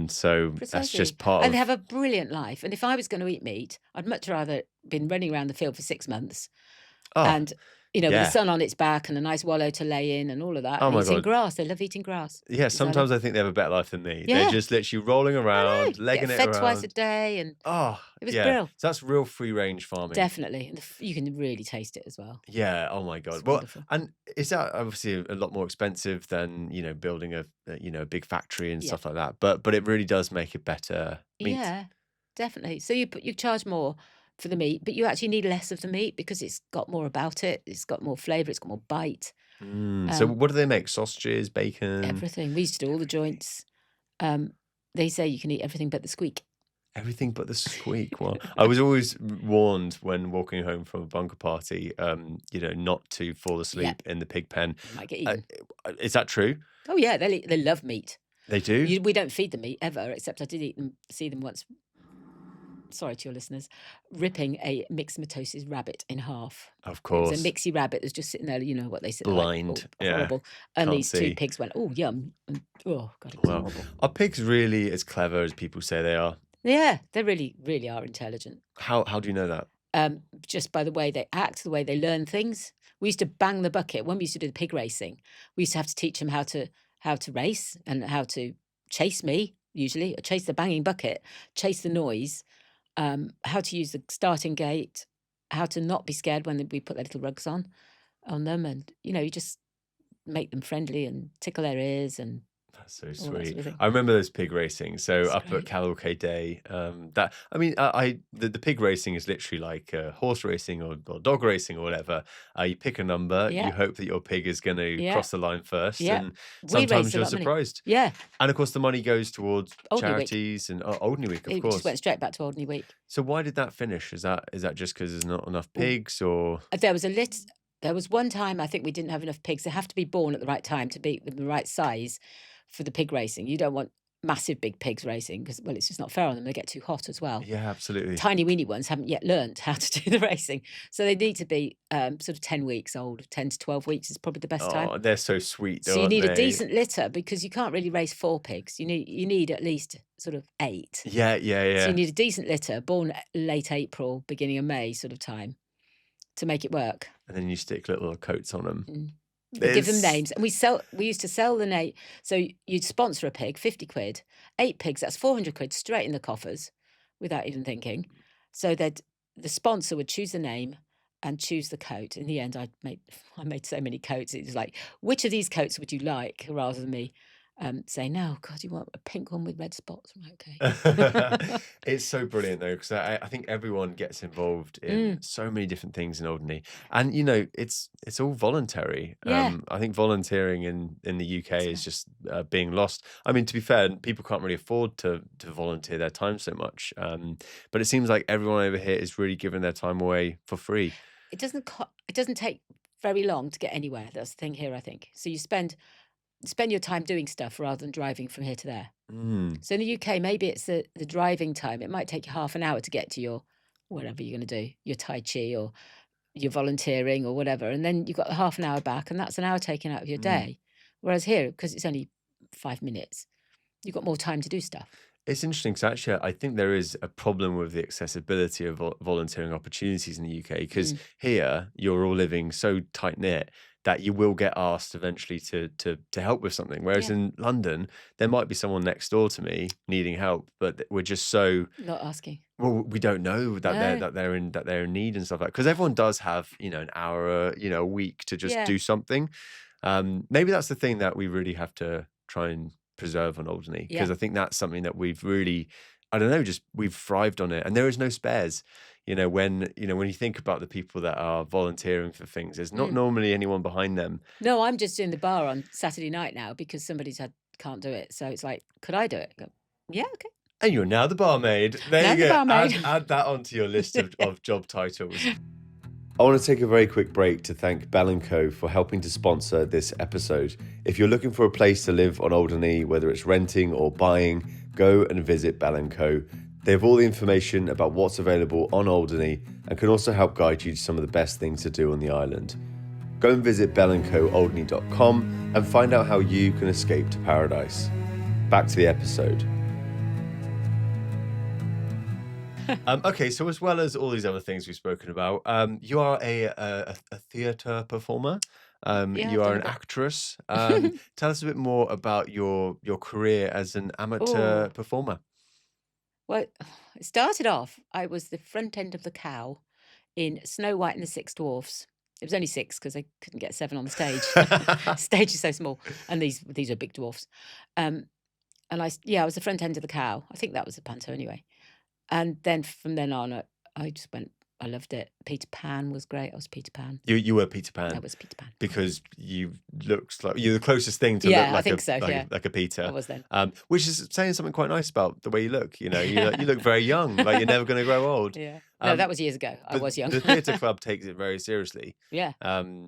So that's precisely. just part And of. they have a brilliant life. And if I was going to eat meat, I'd much rather been running around the field for 6 months Oh, and with yeah. the sun on its back and a nice wallow to lay in and all of that. Oh and my eating God. grass. They love eating grass. Yeah, Exactly. sometimes I think they have a better life than me. Yeah. They're just literally rolling I know. around, legging Get it fed around. twice a day, and Oh, it was yeah. brill. So that's real free range farming. Definitely, and you can really taste it as well. Yeah. Oh my It's God. Well, wonderful. and is that obviously a lot more expensive than building a big factory and Yeah. stuff like that? But it really does make it better meat. Yeah, definitely. So you charge more for the meat, but you actually need less of the meat because it's got more about it. It's got more flavour. It's got more bite. So what do they make? Sausages, bacon, Everything. We used to do all the joints. They say you can eat everything but the squeak. everything but the squeak. Well, I was always warned when walking home from a bunker party, not to fall asleep in the pig pen. You might get eaten. Is that true? Oh yeah, they love meat. They do? We don't feed them meat ever, except I did see them once sorry to your listeners, ripping a myxomatosis rabbit in half. Of It was a course. mixie rabbit that's just sitting there, you know what they sit like, Blind. oh, Yeah. horrible. And Can't these two see. pigs went, oh, yum. And, oh, God, it was Well, horrible. are pigs really as clever as people say they are? Yeah, they really, really are intelligent. How do you know that? Just by the way they act, the way they learn things. We used to bang the bucket. When we used to do the pig racing, we used to have to teach them how to race and how to chase me, usually, or chase the banging bucket, chase the noise, how to use the starting gate, how to not be scared when we put their little rugs on them. And, you just make them friendly and tickle their ears and That's so all that sweet. sort of thing. I remember those pig racing. So It's up at great. Cavalcade Day, the pig racing is literally like horse racing or dog racing or whatever. You pick a number, Yeah. you hope that your pig is going to Yeah. cross the line first, Yeah. and We raised sometimes a you're lot of money. surprised. Yeah. And of course, the money goes towards Alderney Week. charities and Alderney Week, of It course. just went straight back to Alderney Week. So why did that finish? Is that just because there's not enough pigs, or? There was one time I think we didn't have enough pigs. They have to be born at the right time to be the right size for the pig racing. You don't want massive big pigs racing because, well, it's just not fair on them. They get too hot as well. Yeah, absolutely. Tiny weeny ones haven't yet learned how to do the racing. So they need to be sort of 10 weeks old. 10 to 12 weeks is probably the best time. Oh, they're so sweet, though, So you need a aren't they? decent litter because you can't really race 4 pigs. You need at least sort of 8. Yeah. So you need a decent litter, born late April, beginning of May sort of time to make it work. And then you stick little coats on them. We give them names, and we used to sell the name. So you'd sponsor a pig, 50 quid, 8 pigs, that's 400 quid straight in the coffers without even thinking. So that the sponsor would choose the name and choose the coat. In the end, I made so many coats. It was like, which of these coats would you like, rather than me saying, no, God, you want a pink one with red spots? I'm like, okay. It's so brilliant, though, because I think everyone gets involved in so many different things in Alderney, and it's all voluntary. Yeah. I think volunteering in the UK is just being lost. I mean, to be fair, people can't really afford to volunteer their time so much, but it seems like everyone over here is really giving their time away for free. It doesn't take very long to get anywhere. That's the thing here, I think. So you spend your time doing stuff rather than driving from here to there. So in the UK, maybe it's the driving time. It might take you half an hour to get to your whatever you're going to do, your Tai Chi or your volunteering or whatever. And then you've got the half an hour back, and that's an hour taken out of your day. Whereas here, because it's only 5 minutes, you've got more time to do stuff. It's interesting because actually I think there is a problem with the accessibility of volunteering opportunities in the UK, because here you're all living so tight-knit that you will get asked eventually to help with something. Whereas in London, there might be someone next door to me needing help, but we're just so not asking. Well, we don't know that they're in need and stuff like that. Because everyone does have an hour a week to just do something. Maybe that's the thing that we really have to try and preserve on Alderney, because I think that's something that we've really, I don't know, just we've thrived on it, and there is no spares. When you think about the people that are volunteering for things, there's not normally anyone behind them. No, I'm just doing the bar on Saturday night now because somebody's can't do it. So it's like, could I do it? I go, yeah, okay. And you're now the barmaid. There you go. Add that onto your list of job titles. I want to take a very quick break to thank Bell & Co for helping to sponsor this episode. If you're looking for a place to live on Alderney, whether it's renting or buying, go and visit Bell & Co. They have all the information about what's available on Alderney and can also help guide you to some of the best things to do on the island. Go and visit bellandcoalderney.com and find out how you can escape to paradise. Back to the episode. Okay, so as well as all these other things we've spoken about, you are a theatre performer. You are an actress. Tell us a bit more about your career as an amateur performer. Well, it started off, I was the front end of the cow in Snow White and the Six Dwarfs. It was only 6 because they couldn't get 7 on the stage. Stage is so small, and these are big dwarfs. And I was the front end of the cow. I think that was the panto anyway. And then from then on, I just went. I loved it. Peter Pan was great. I was Peter Pan. You were Peter Pan. I was Peter Pan because you looked like you're the closest thing to Yeah, look like I think so, yeah. like a Peter. I was then. Which is saying something quite nice about the way you look. You look very young. Like you're never going to grow old. Yeah. No, that was years ago. I was young. The theatre club takes it very seriously. Yeah.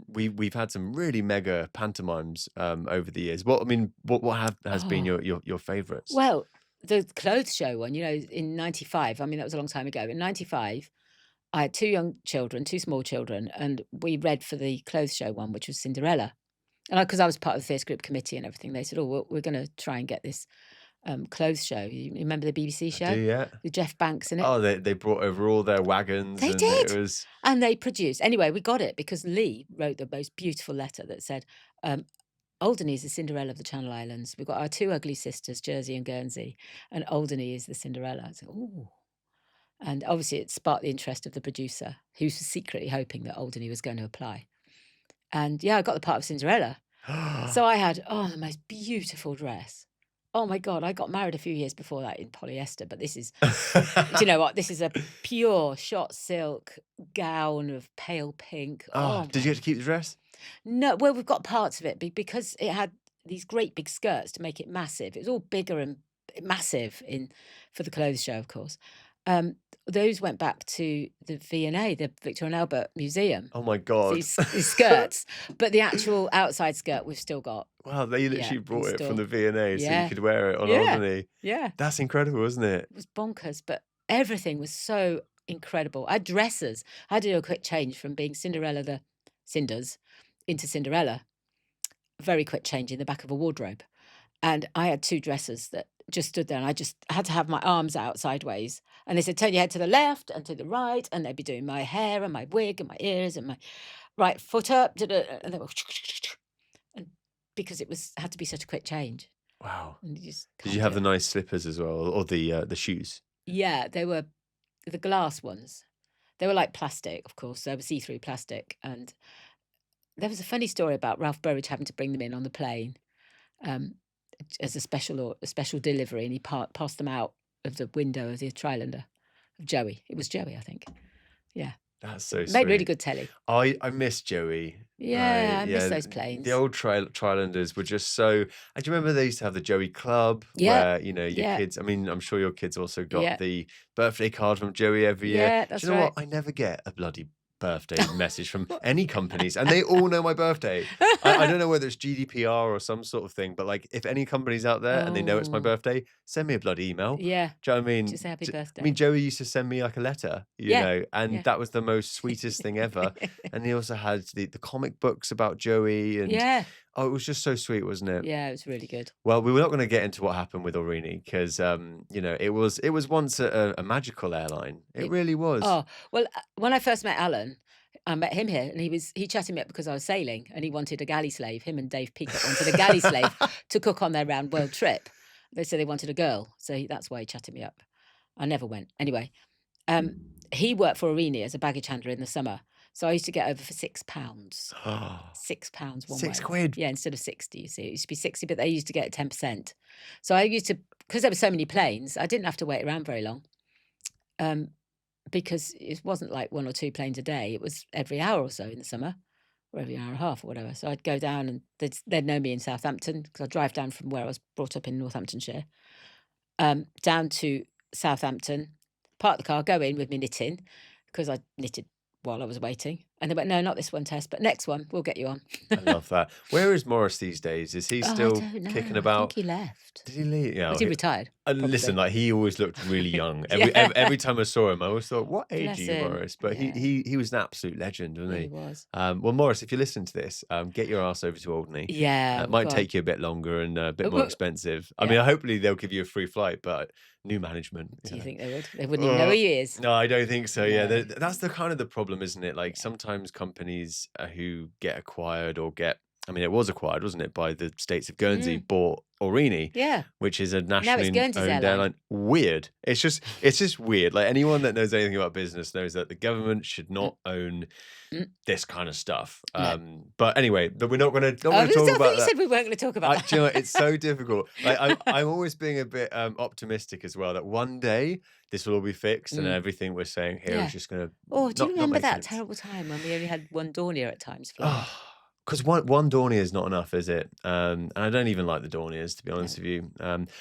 We've had some really mega pantomimes over the years. What has been your favourites? Well, the clothes show one, in 95, I mean, that was a long time ago. In 95, I had 2 young children, 2 small children, and we read for the clothes show one, which was Cinderella. And because I was part of the theatre group committee and everything, they said, "Oh, we're going to try and get this clothes show." You remember the BBC I do, show yeah. with Jeff Banks in it? Oh, they brought over all their wagons, They and it did, was and they produced. Anyway, we got it because Lee wrote the most beautiful letter that said, "Alderney is the Cinderella of the Channel Islands. We've got our 2 ugly sisters, Jersey and Guernsey, and Alderney is the Cinderella." I said, "Ooh." And obviously, it sparked the interest of the producer, who was secretly hoping that Alderney was going to apply. And yeah, I got the part of Cinderella. So I had, the most beautiful dress. Oh my God, I got married a few years before that in polyester, but this is, do you know what? This is a pure shot silk gown of pale pink. Oh Did you my, get to keep the dress? no, well, we've got parts of it because it had these great big skirts to make it massive. It was all bigger and massive for the clothes show, of course. Those went back to the V&A, the Victoria and Albert Museum. Oh my God. These skirts, but the actual outside skirt we've still got. Wow, they literally in brought it from store. the V&A so you Yeah. could wear it on Yeah. Alderney. Yeah, That's incredible, isn't it? it was bonkers, but everything was so incredible. I had dresses. I had to do a quick change from being Cinderella the Cinders into Cinderella. Very quick change in the back of a wardrobe. And I had 2 dresses that just stood there, and I just had to have my arms out sideways. And they said, "Turn your head to the left and to the right," and they'd be doing my hair and my wig and my ears and my right foot up, and they were, and because had to be such a quick change. Wow. And you just Did can't you have do the it. nice slippers as well, or the shoes? Yeah, they were the glass ones. They were like plastic, of course. They were see-through plastic. And there was a funny story about Ralph Burridge having to bring them in on the plane. As a special delivery, and he passed them out of the window of the Trylander of Joey. It was Joey, I think. Yeah, That's so made really sweet. good telly. I miss Joey. Yeah, Right, I miss yeah. those planes. The old Trilanders were just so. And do you remember they used to have the Joey Club, Yeah, where your yeah, kids? I mean, I'm sure your kids also got yeah, the birthday card from Joey every year. yeah. Do That's you know right. what? I never get a bloody birthday message from any companies, and they all know my birthday. I don't know whether it's GDPR or some sort of thing, but like, if any company's out there and they know it's my Oh, birthday, send me a bloody email. yeah. Do you know what I mean? Just say happy I birthday. mean, Joey used to send me like a letter, Yeah, and yeah, that was the most sweetest thing ever. And he also had the comic books about Joey, and yeah, it was just so sweet, wasn't it? yeah. It was really good. Well, we were not going to get into what happened with Alderney because, it was once a magical airline. It It, really was. oh well, when I first met Alan, I met him here, and he chatted me up because I was sailing, and he wanted a galley slave. Him and Dave Peacock wanted a galley slave to cook on their round world trip. They said they wanted a girl, so that's why he chatted me up. I never went. Anyway, he worked for Aurigny as a baggage handler in the summer, so I used to get over for £6. £6 one way. £6. Yeah, instead of 60. You see, it used to be 60, but they used to get 10%. So I used to, because there were so many planes, I didn't have to wait around very long. Because it wasn't like 1 or 2 planes a day. It was every hour or so in the summer, or every hour and a half or whatever. So I'd go down, and they'd know me in Southampton, because I drive down from where I was brought up in Northamptonshire, down to Southampton, park the car, go in with me knitting, because I knitted while I was waiting. And they went, "No, not this one, Tess, but next one, we'll get you on." I love that. Where is Morris these days? Is he I still don't know. kicking I about? think he left. Did he leave? Yeah. Was he retired? Listen, Probably. like, he always looked really young. Yeah. Every time I saw him, I always thought, "What age Bless are you, him. Morris?" But Yeah. he was an absolute legend, wasn't Yeah, he? he was. Well, Morris, if you listen to this, get your ass over to Alderney. Yeah. It might God. take you a bit longer and a bit more expensive. I Yeah. mean, hopefully they'll give you a free flight, but new management. Do you think they would? They wouldn't even know who he is. No, I don't think so. Yeah, No. that's the kind of the problem, isn't it? Like, Yeah. sometimes companies who get acquired or I mean, it was acquired, wasn't it, by the States of Guernsey, bought Aurigny, Yeah. which is a Now nationally it's Guernsey's owned airline. Weird. It's just weird. Like, anyone that knows anything about business knows that the government should not own Mm. this kind of stuff. No. But anyway, we're not going to I talk thought about you that. said we weren't going to talk about that. Do you know what? It's so difficult. Like, I'm always being a bit optimistic as well, that one day this will all be fixed and everything we're saying here Yeah. is just going to. Oh, do you remember that sense. terrible time when we only had one Dornier at times flying? Because one Dornier is not enough, is it? And I don't even like the Dorniers, to be honest with you.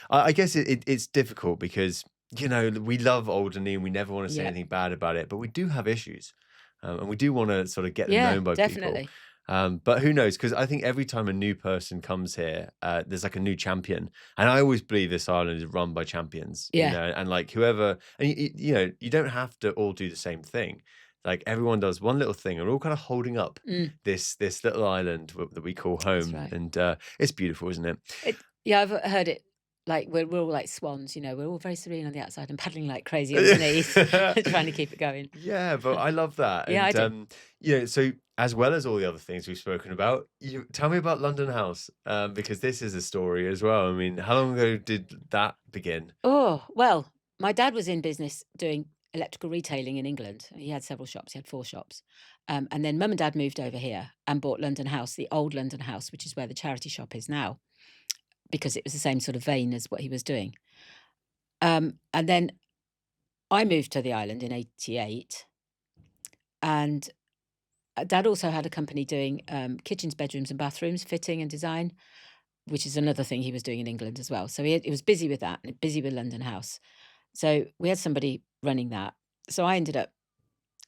I guess it's difficult because, we love Alderney and we never want to say Yeah. anything bad about it, but we do have issues. And we do want to sort of get them Yeah, known by definitely. people. But who knows? Because I think every time a new person comes here, there's like a new champion. And I always believe this island is run by champions, you Yeah. know, and like whoever, and you know, you don't have to all do the same thing. Like everyone does one little thing, and we're all kind of holding up this little island that we call That's home, right. and it's beautiful, isn't it? Yeah, I've heard it. Like we're all like swans, you know. We're all very serene on the outside and paddling like crazy underneath, trying to keep it going. Yeah, but I love that. Yeah, I And do. you know, so as well as all the other things we've spoken about, you tell me about London House, because this is a story as well. I mean, how long ago did that begin? Oh, well, my dad was in business doing electrical retailing in England. He had several shops, he had 4 shops. And then mum and dad moved over here and bought London House, the old London House, which is where the charity shop is now, because it was the same sort of vein as what he was doing. And then I moved to the island in '88, and dad also had a company doing kitchens, bedrooms, and bathrooms, fitting and design, which is another thing he was doing in England as well. So he was busy with that and busy with London House. So we had somebody running that. So I ended up,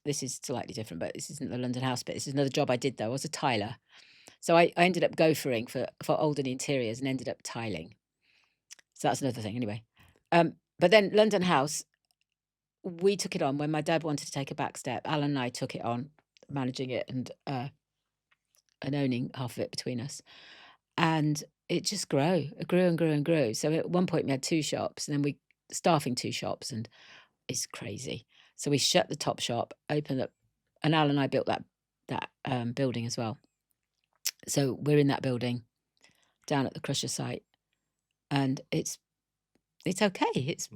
this is slightly different, but this isn't the London House bit. This is another job I did though. I was a tiler. So I ended up gophering for Alderney Interiors and ended up tiling. So that's another thing anyway. But then London House, we took it on when my dad wanted to take a back step. Alan and I took it on, managing it and owning half of it between us. And it just grew. It grew and grew and grew. So at one point we had 2 shops, and then we staffing 2 shops, and it's crazy. So we shut the top shop, opened up, and Al and I built that building as well. So we're in that building down at the Crusher site, and it's okay. It's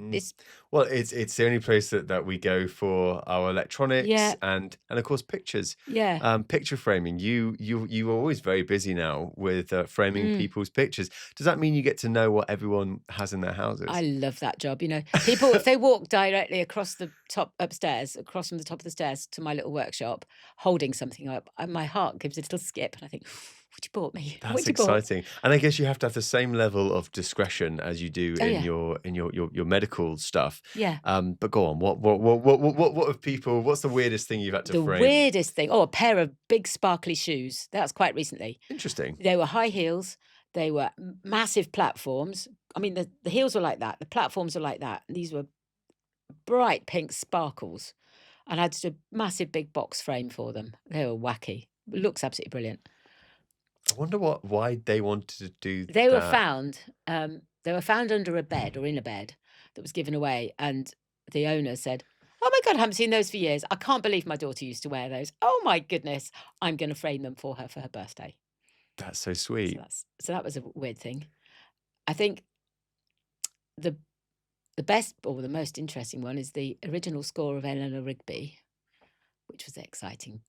Well, it's the only place that we go for our electronics yeah, and of course pictures. yeah. Picture framing. You are always very busy now with framing Mm. people's pictures. Does that mean you get to know what everyone has in their houses? I love that job. You know, people, if they walk directly across the top upstairs, across from the top of the stairs to my little workshop, holding something up, my heart gives a little skip, and I think, "What you bought me? That's What you bought?" exciting. And I guess you have to have the same level of discretion as you do Oh in yeah, your medical stuff. yeah. But go on. What have people? What's the weirdest thing you've had to The frame? weirdest thing, oh, a pair of big sparkly shoes. That's quite recently. Interesting. They were high heels. They were massive platforms. I mean, the heels were like that. The platforms were like that. These were bright pink sparkles, and I had a massive big box frame for them. They were wacky. Looks absolutely brilliant. I wonder why they wanted to do They were that. found. They were found under a bed or in a bed that was given away, and the owner said, "Oh my God, I haven't seen those for years. I can't believe my daughter used to wear those. Oh my goodness, I'm going to frame them for her birthday." That's so So sweet. that was a weird thing. I think the the best or the most interesting one is the original score of Eleanor Rigby, which was an exciting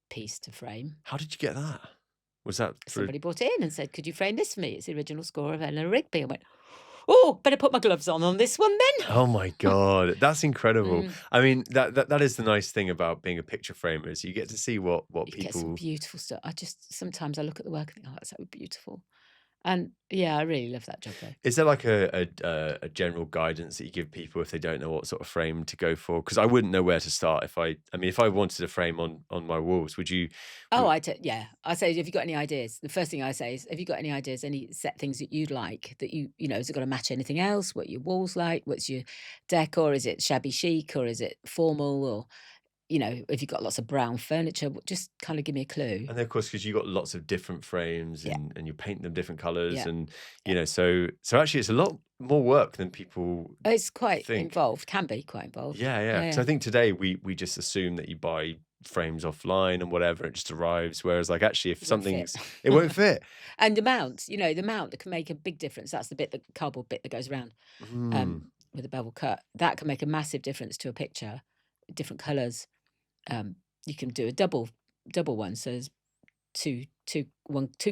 piece to frame. How did you get that? Was that through? Somebody brought it in and said, "Could you frame this for me? It's the original score of Eleanor Rigby." I went, "Oh, better put my gloves on this one then." Oh my God, that's incredible. Mm, I mean, that is the nice thing about being a picture framer is you get to see what you get some people. beautiful stuff. Sometimes I look at the work and think, "Oh, that's so beautiful." And yeah, I really love that job though. Is there like a general guidance that you give people if they don't know what sort of frame to go for? Because I wouldn't know where to start I mean, if I wanted a frame on my walls, would you? Oh, w- yeah. I say, "Have you got any ideas?" The first thing I say is, "Have you got any ideas, any set things that you'd like that you know, has it got to match anything else? What your walls like? What's your decor? Is it shabby chic or is it formal? Or, you know, if you've got lots of brown furniture, just kind of give me a clue." And then of course, because you got lots of different frames Yeah, and you paint them different colors, yeah, and yeah. you know, so actually, it's a lot more work than people It's quite think. involved, can be quite involved. Yeah, yeah. Yeah, So yeah. I think today we just assume that you buy frames offline and whatever, it just arrives. Whereas like actually if It won't fit. something's it won't fit. And the mount, you know, the mount that can make a big difference. That's the cardboard bit that goes around Mm. with a bevel cut. That can make a massive difference to a picture. Different colours. Um, you can do a double one, so there's two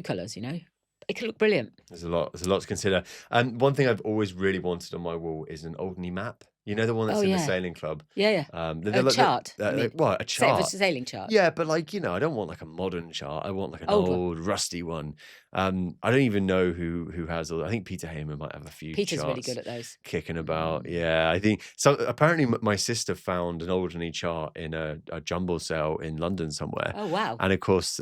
colours. You know, it can look brilliant. There's a lot to consider. And one thing I've always really wanted on my wall is an Alderney map. You know the one Oh that's in the yeah, sailing club. yeah, yeah. They're A like chart. You mean? what a Say for chart. sailing chart. Yeah, but like, you know, I don't want like a modern chart. I want like an Old one. old rusty one. I don't even know who has all. I think Peter Hayman might have a few Peter's really charts good at those. kicking about. Mm. Yeah, I think so. Apparently, my sister found an Alderney chart in a jumble sale in London somewhere, Oh wow. and of course,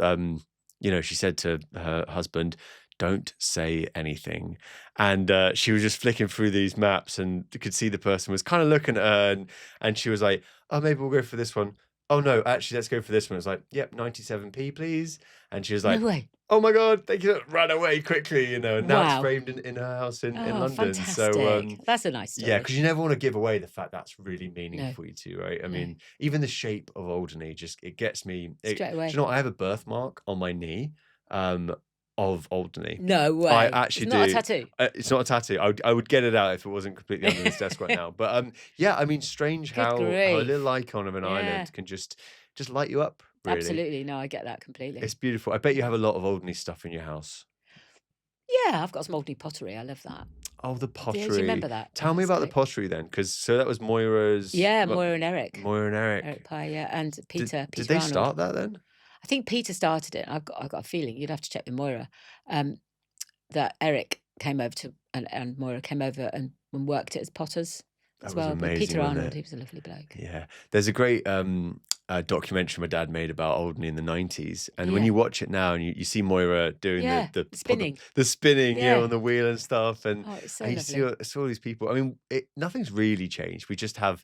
she said to her husband, "Don't say anything." And she was just flicking through these maps, and you could see the person was kind of looking at her, and she was like, "Oh, maybe we'll go for this one. Oh no, actually, let's go for this one." It's like, "Yep, 97p, please." And she was No like, way. "Oh my God, thank you." Ran away quickly, and now it's Wow. framed in her house in Oh, London. So fantastic. That's a nice yeah, story. because you never want to give away the fact that's really No, meaningful to you, right? I no. mean, even the shape of Alderney just it gets me. Do Straight you away. know what? I have a birthmark on my knee of Alderney. No I way. It's actually not a do. tattoo? It's not a tattoo. I would get it out if it wasn't completely under this desk right now. But yeah, I mean, strange Good how a little grief. icon of an Yeah, island can just light you up. Really, absolutely. No, I get that completely. it's beautiful. I bet you have a lot of Alderney stuff in your house. Yeah, I've got some Alderney pottery. I love that. Oh, the Do you remember pottery. that? Tell Yeah, me it's about the great. pottery then, because so that was Moira's. Yeah, Moira and Eric. Moira and Eric Eric. Pye, yeah, and Did Peter, did Peter they Arnold. start that then? I think Peter started it. I've got a feeling you'd have to check with Moira. That Eric came over to and Moira came over and worked it as potters That as was well. But amazing, Peter wasn't Arnold, it? he was a lovely bloke. Yeah. There's a great documentary my dad made about Alderney in the 90s. And when Yeah, you watch it now and you see Moira doing yeah, the the spinning. the spinning, Yeah. on the wheel and stuff, and Oh, it's so you lovely. see all these people. I mean, nothing's really changed. We just have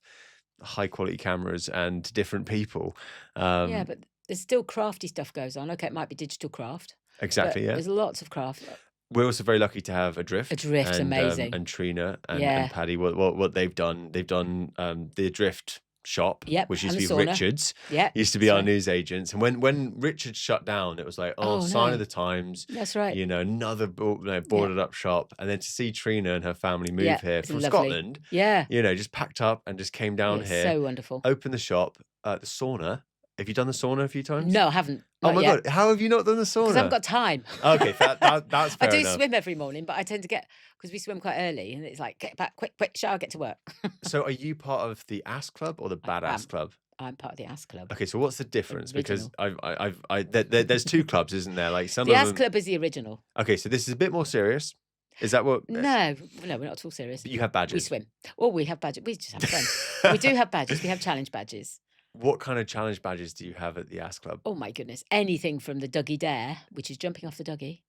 high quality cameras and different people. Yeah, Um, but there's still crafty stuff goes on. Okay, it might be digital craft, but exactly, yeah. there's lots of craft. We're also very lucky to have Adrift Adrift's amazing. and Trina and Yeah. Paddy. What they've done? They've done the Adrift shop, Yep, which and used the to be sauna. Richards. Yeah, Used to be that's our right. news agents. And when Richards shut down, it was like, oh, Oh, sign no. of the times. That's right. Another Yeah, boarded up shop. And then to see Trina and her family move yeah, here it's from lovely. Scotland, Yeah, just packed up and just came down it's here, so wonderful. opened the shop, the sauna. Have you done the sauna a few times? No, I haven't. Oh Not my yet. God, how have you not done the Because I haven't sauna? got time. Okay, that's I fair do enough. swim every morning, but I tend to because we swim quite early, and it's like, get back, quick, quick, shower, get to work. So are you part of the Ass Club or the I Badass am. Club? I'm part of the Ass Club. Okay, so what's the difference? Because Original. there's two clubs, isn't there? Like some The of Ass them. Club is the original. Okay, so this is a bit more serious. Is that what? No, no, we're not at all serious. But you have We badges. swim. Well, we have badges. We just have fun. We do have badges. We have challenge badges. What kind of challenge badges do you have at the Ass Club? Oh my goodness! Anything from the Dougie Dare, which is jumping off the Dougie.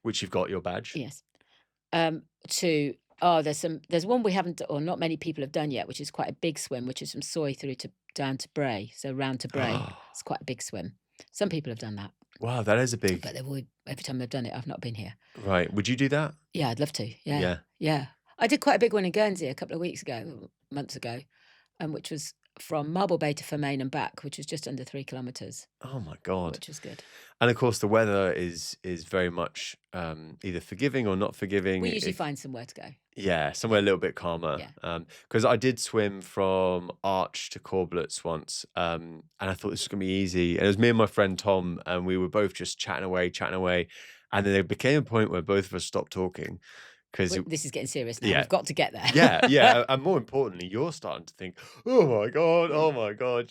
Which you've got your badge. Yes. To there's one we haven't or not many people have done yet, which is quite a big swim, which is from Soy through to down to Bray, so round to Bray. It's quite a big swim. Some people have done that, Wow, that is a big. but every time they've done it, I've not been here. Right. Would you do that? Yeah, I'd love to. Yeah, Yeah. yeah. I did quite a big one in Guernsey a couple of months ago, which was from Marble Bay to Fermain and back, which was just under 3 kilometres, Oh my God. which was good. And of course, the weather is very much either forgiving or not forgiving. We usually find somewhere to go. Yeah, somewhere a little bit calmer. Yeah. Because I did swim from Arch to Corblets once, and I thought this was gonna be easy. And it was me and my friend Tom, and we were both just chatting away, and then there became a point where both of us stopped talking because This is getting serious now. yeah. We've got to get there. yeah, and more importantly, you're starting to think, oh my God,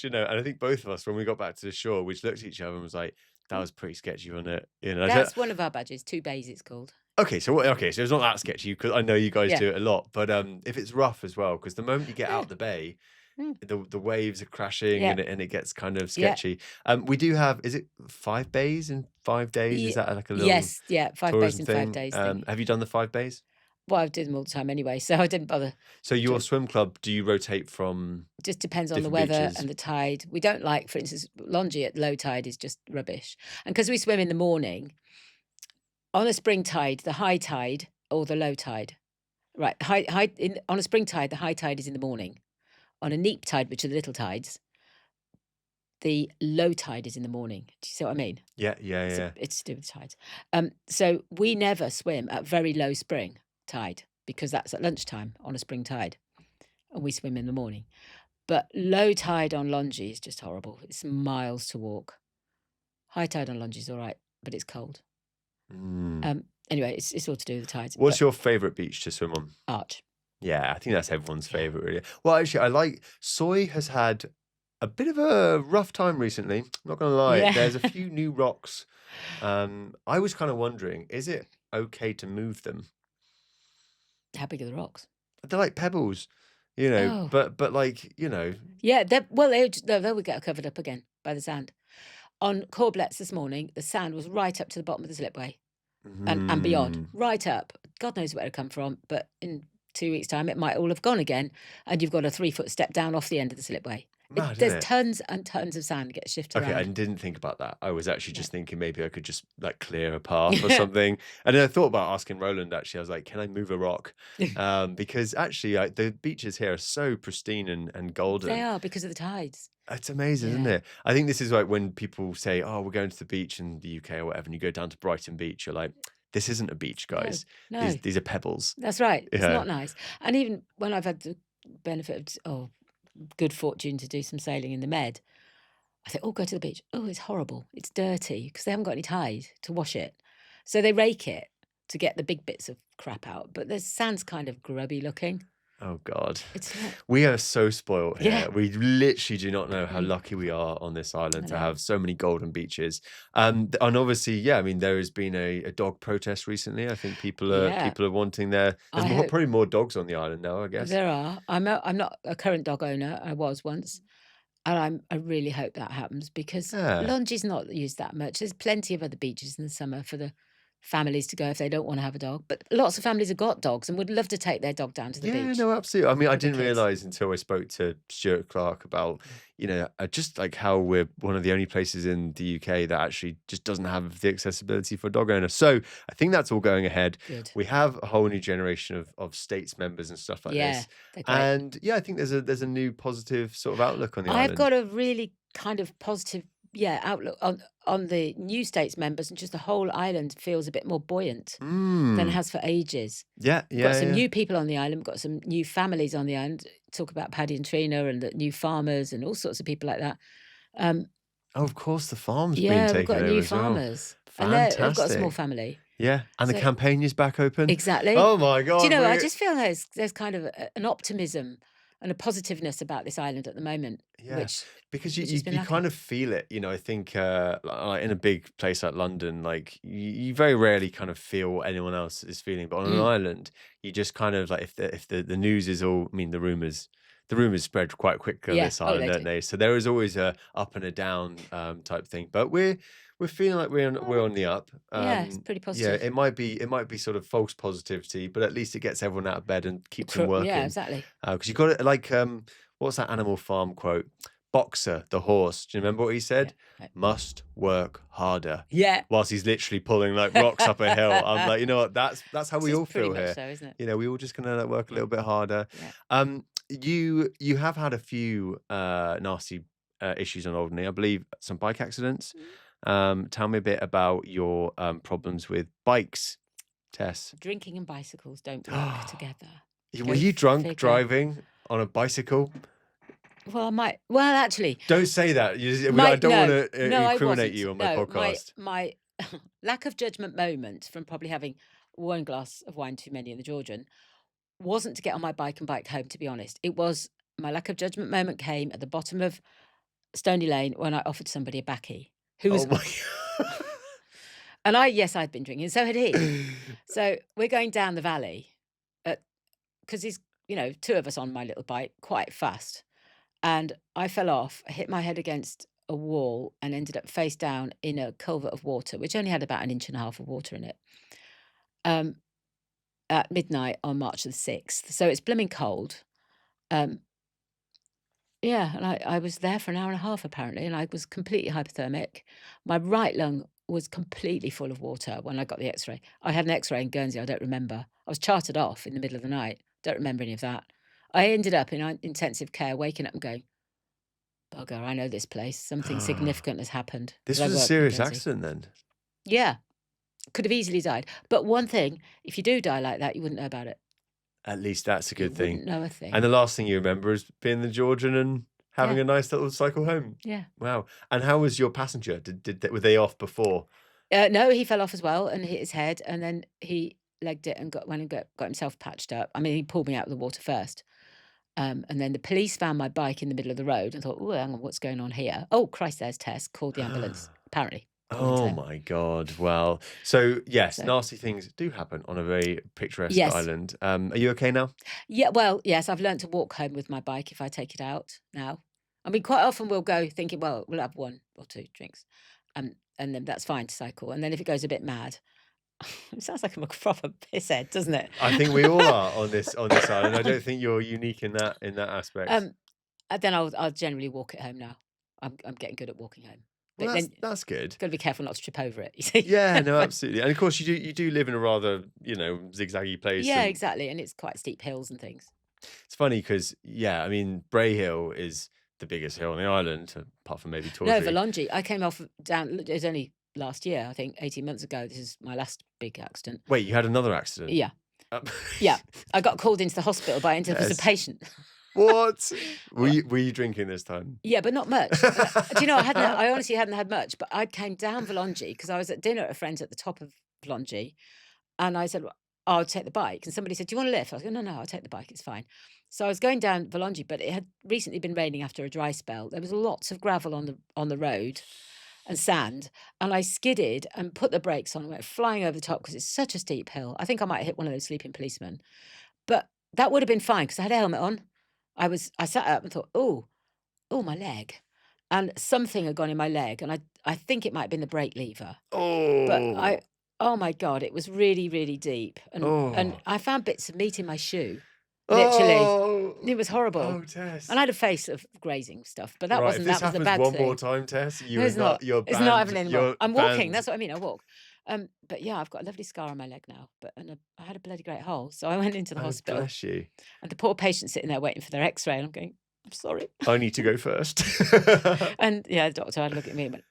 and I think both of us, when we got back to the shore, we just looked at each other and was like, that was pretty sketchy, wasn't it? That's one of our badges. 2 bays, it's called. Okay, so it's not that sketchy because I know you guys Yeah. do it a lot, but if it's rough as well, because the moment you get out Yeah. the bay, Mm. the waves are crashing Yeah. and it gets kind of Yeah. sketchy. We do have, is it 5 bays in 5 days? Is that like a little Yes, yeah, 5 bays tourism in thing? 5 days thing. Have you done the 5 bays? Well, I do them all the time anyway, so I didn't bother. So your swim club, do you rotate from? It just depends on the Different weather beaches. and the tide. We don't like, for instance, Longy at low tide is just rubbish. And because we swim in the morning, on a spring tide, the high tide or the low tide, right? On a spring tide, the high tide is in the morning. On a neap tide, which are the little tides, the low tide is in the morning. Do you see what I mean? Yeah. It's to do with tides. So we never swim at very low spring tide because that's at lunchtime on a spring tide, and we swim in the morning. But low tide on Longy is just horrible. It's miles to walk. High tide on Longy is all right, but it's cold. Anyway, it's all to do with the tides. What's your favourite beach to swim on? Arch? Yeah, I think that's everyone's favourite, really. Well, actually, I like Soy has had a bit of a rough time recently. I'm not going to lie. Yeah. There's a few new rocks. I was kind of wondering, is it okay to move them? How big are the rocks? They're like pebbles, Oh. but like, Yeah, they'll get covered up again by the sand. on Corblets this morning, the sand was right up to the bottom of the slipway and beyond, Mm, right up. God knows where it come from, but in 2 weeks' time, it might all have gone again, and you've got a 3-foot step down off the end of the slipway. mad, isn't There's it? tons and tons of sand get shifted Okay, I around. didn't think about that. I was actually Yeah. just thinking maybe I could just like clear a path or something. And then I thought about asking Roland actually. I was like, can I move a rock? Because actually the beaches here are so pristine and golden. They are because of the tides. It's amazing, isn't Yeah. it? I think this is like when people say, "Oh, we're going to the beach in the UK or whatever," and you go down to Brighton Beach, you're like, "This isn't a beach, No, guys. no, These are pebbles." that's right. It's Yeah. not nice. And even when I've had the benefit of good fortune to do some sailing in the Med, I think, "Oh, go to the beach. Oh, it's horrible. It's dirty," because they haven't got any tide to wash it. So they rake it to get the big bits of crap out, but the sand's kind of grubby looking. Oh God. It's not. We are so spoiled Yeah. here. We literally do not know how Mm, lucky we are on this island I to know. have so many golden beaches. And obviously, yeah, I mean, there has been a dog protest recently. I think Yeah. people are wanting there's I hope probably more dogs on the island now, I guess. there are. I'm not a current dog owner. I was once, and I really hope that happens because Yeah. Longy's not used that much. There's plenty of other beaches in the summer for the families to go if they don't want to have a dog. But lots of families have got dogs and would love to take their dog down to the Yeah, beach no, absolutely. I mean, I with the didn't kids. realize until I spoke to Stuart Clark about, just like how we're one of the only places in the UK that actually just doesn't have the accessibility for a dog owner. So I think that's all going ahead. Good. We have a whole new generation of states members and stuff like Yeah, this. they're great. And yeah, I think there's a new positive sort of outlook on the I've island. got a really kind of positive, outlook on the new states members, and just the whole island feels a bit more buoyant than it Mm. has for ages. Yeah, We've got yeah, some yeah. new people on the island. We've got some new families on the island. Talk about Paddy and Trina and the new farmers and all sorts of people like that. Um, Oh, of course, the farm's been yeah, we've taken got over new as well. farmers, and they've got a small Fantastic. family. Yeah, and the So campaign is back open. exactly. Oh my Do you God, know? I we just feel there's kind of an optimism and a positiveness about this island at the moment, yeah, because which has been you kind lacking. of feel it, I think like in a big place like London, like you very rarely kind of feel what anyone else is feeling, but on an Mm, island, you just kind of like if the news is all, I mean the rumors spread quite quickly on yeah. this Oh, island, they don't do. they? So there is always a up and a down type thing, but we're feeling like we're Oh, on the up. yeah, it's pretty Yeah, positive. it might be sort of false positivity, but at least it gets everyone out of bed and keeps them Yeah, working. exactly. Because you got it like what's that Animal Farm quote? Boxer, the horse. Do you remember what he Yeah. said? Right. Must work harder. Yeah. Whilst he's literally pulling like rocks up a hill. I'm like, you know what? That's how This we is all pretty feel much here. so, isn't it? We all just gonna like, work a little bit harder. Yeah. You have had a few nasty issues on Alderney. I believe some bike accidents. Tell me a bit about your problems with bikes, Tess. Drinking and bicycles don't work together. Were Go you drunk figure. driving on a bicycle? Well, I might. Well, actually, Don't say that. I my don't no, want to no, I incriminate wasn't. you on my No, podcast. my lack of judgment moment from probably having one glass of wine too many in the Georgian wasn't to get on my bike and bike home. To be honest, it was my lack of judgment moment came at the bottom of Stony Lane when I offered somebody a baccy who Oh was, my and I'd been drinking, so had he. God. So we're going down the valley, because he's two of us on my little bike quite fast. And I fell off, I hit my head against a wall and ended up face down in a culvert of water, which only had about 1.5 inches of water in it, um, at midnight on March the 6th. So it's blooming cold. Um, yeah, and I was there for an hour and a half apparently, and I was completely hypothermic. My right lung was completely full of water when I got the x ray. I had an x ray in Guernsey, I don't remember. I was chartered off in the middle of the night, don't remember any of that. I ended up in intensive care, waking up and going, bugger, I know this place. Something significant has happened This because was I a worked in serious Guernsey. accident then. Yeah, could have easily died. But one thing, if you do die like that, you wouldn't know about it. At least that's a You good thing. wouldn't know a And thing. the last thing you remember is being the Georgian and having Yeah, a nice little cycle home. yeah. Wow. And how was your passenger? Were they off before? No, he fell off as well and hit his head, and then he legged it and got himself patched up. I mean, he pulled me out of the water first. And then the police found my bike in the middle of the road and thought, oh, hang on, what's going on here? Oh, Christ, there's Tess. Called the ambulance, apparently, according to Oh them. my God. Well, so yes, So, nasty things do happen on a very picturesque yes. island. Are you okay now? Yeah, well, yes, I've learned to walk home with my bike if I take it out now. I mean, quite often we'll go thinking, well, we'll have one or two drinks. and then that's fine to cycle. And then if it goes a bit mad, it sounds like I'm a proper pisshead, doesn't it? I think we all are on this island. I don't think you're unique in that aspect. Um, then I'll generally walk it home now. I'm getting good at walking home. Well, But then that's good. got to be careful not to trip over it, you see. Yeah, no, But absolutely. And of course, you do live in a rather, zigzaggy place. yeah, And exactly, and it's quite steep hills and things. it's funny because, yeah, I mean, Bray Hill is the biggest hill on the island, apart from maybe No, Torquay. Valongi. I came off down. It was only last year, I think, 18 months ago. This is my last big accident. Wait, you had another accident? Yeah, Um, yeah. I got called into the hospital by as a Yes. patient. What? Were you drinking this time? Yeah, but not much. But, do you know, I honestly hadn't had much, but I came down Valongi because I was at dinner at a friend's at the top of Valongi, and I said, "Well, I'll take the bike." And somebody said, "Do you want a lift?" I was going, "No, I'll take the bike. It's fine." So I was going down Valongi, but it had recently been raining after a dry spell. There was lots of gravel on the road and sand, and I skidded and put the brakes on and went flying over the top because it's such a steep hill. I think I might have hit one of those sleeping policemen, but that would have been fine because I had a helmet on. I sat up and thought, "Oh, my leg," and something had gone in my leg, and I think it might have been the brake lever. But Oh, oh my God, it was really, really deep, and oh, I found bits of meat in my shoe, literally. oh, It was horrible, oh, Tess. and I had a face of grazing stuff, but Right, if this that was the happens bad one more thing. time, Tess, No, it's not. you're It's not banned. happening anymore. You're I'm walking. banned. That's what I mean. I walk. But yeah, I've got a lovely scar on my leg now. I had a bloody great hole, so I went into the Oh, hospital, bless you. and the poor patient sitting there waiting for their X-ray, and I'm going, "I'm sorry." I need to go first. And yeah, the doctor had a look at me and went,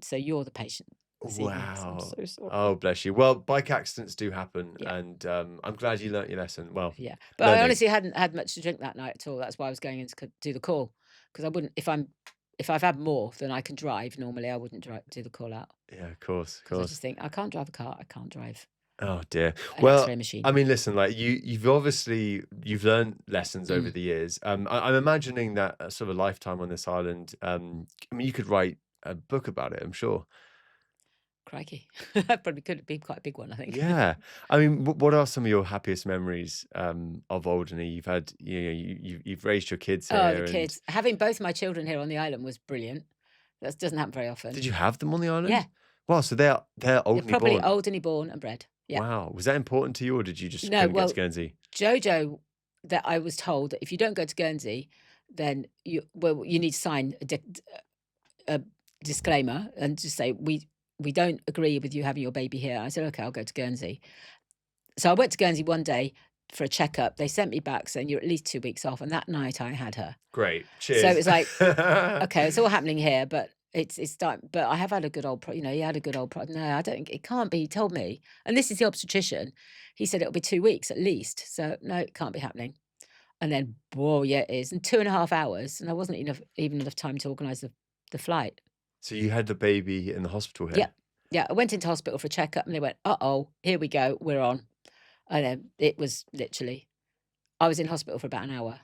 so you're the patient this evening. So I'm Wow. so sorry. Oh, bless you. Well, bike accidents do happen, Yeah, and I'm glad you learnt your lesson. Well, yeah. But I learning. honestly hadn't had much to drink that night at all. That's why I was going in to do the call because I wouldn't if I've had more than I can drive normally, I wouldn't do the call out Yeah, of course, of because I course. just think I can't drive a car. I can't drive Oh dear. an Well, X-ray machine. I mean, listen, like you've learned lessons over Mm, the years. I'm imagining that sort of a lifetime on this island. I mean, you could write a book about it, I'm sure. crikey, probably could be quite a big one. I think. Yeah. I mean, what are some of your happiest memories of Alderney? You've had, you've raised your kids Oh, the here, and kids having both my children here on the island was brilliant. That doesn't happen very did often. you have them on the Yeah, island? Wow, so they're they're Alderney properly born. Alderney born and bred. Yeah. Wow. Was that important to you, or did you just No, couldn't get to well, Guernsey? Jojo, that I was told that if you don't go to Guernsey, then you need to sign a disclaimer and just say we don't agree with you having your baby here. I said, okay, I'll go to Guernsey. So I went to Guernsey one day for a checkup. They sent me back saying you're at least 2 weeks off, and that night I had her. Great. So it Cheers. was like, okay, it's all happening here, but it's time. But I have had a good old, he had a good old. No, I don't think it can't be. He told me, and this is the obstetrician. He said it'll be 2 weeks at least. So no, it can't be happening. And then, whoa, yeah, it is. And 2.5 hours, and there wasn't even enough time to organise the flight. So you had the baby in the hospital Yeah, here? yeah. I went into hospital for a checkup, and they went, here we go, we're on. And then it was literally, I was in hospital for about an hour.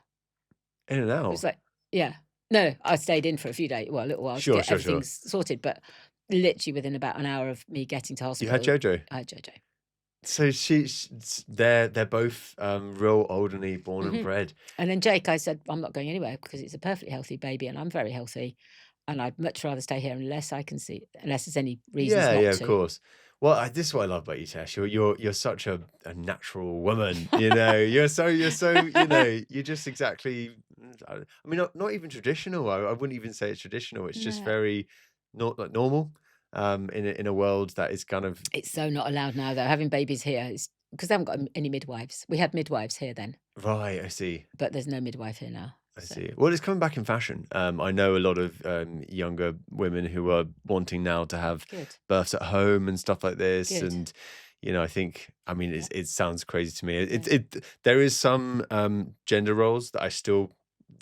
In and It out? was like, yeah. No, I stayed in for a few days, well, a little while to Sure, get sure, sure. everything sorted, but literally within about an hour of me getting to You had hospital, Jojo? I had Jojo. So they're both real Alderney born and Mhm. bred. And then Jake, I said, I'm not going anywhere because it's a perfectly healthy baby and I'm very healthy. And I'd much rather stay here unless there's any reasons Yeah, not yeah, of to. coan Well, this is what I love about you, Tess. You're such a natural woman. You're so you're just exactly. I mean, not even traditional. I wouldn't even say it's traditional. It's just No. very not like normal. In a world that is kind of It's so not allowed now, though. Having babies here is because they haven't got any midwives. We had midwives here then, right. I see. but there's no midwife here now. I So see. Well, it's coming back in fashion. I know a lot of younger women who are wanting now to have good, births at home and stuff like this. good. And I think, I mean, Yeah, it sounds crazy to me. yeah. There is some gender roles that I still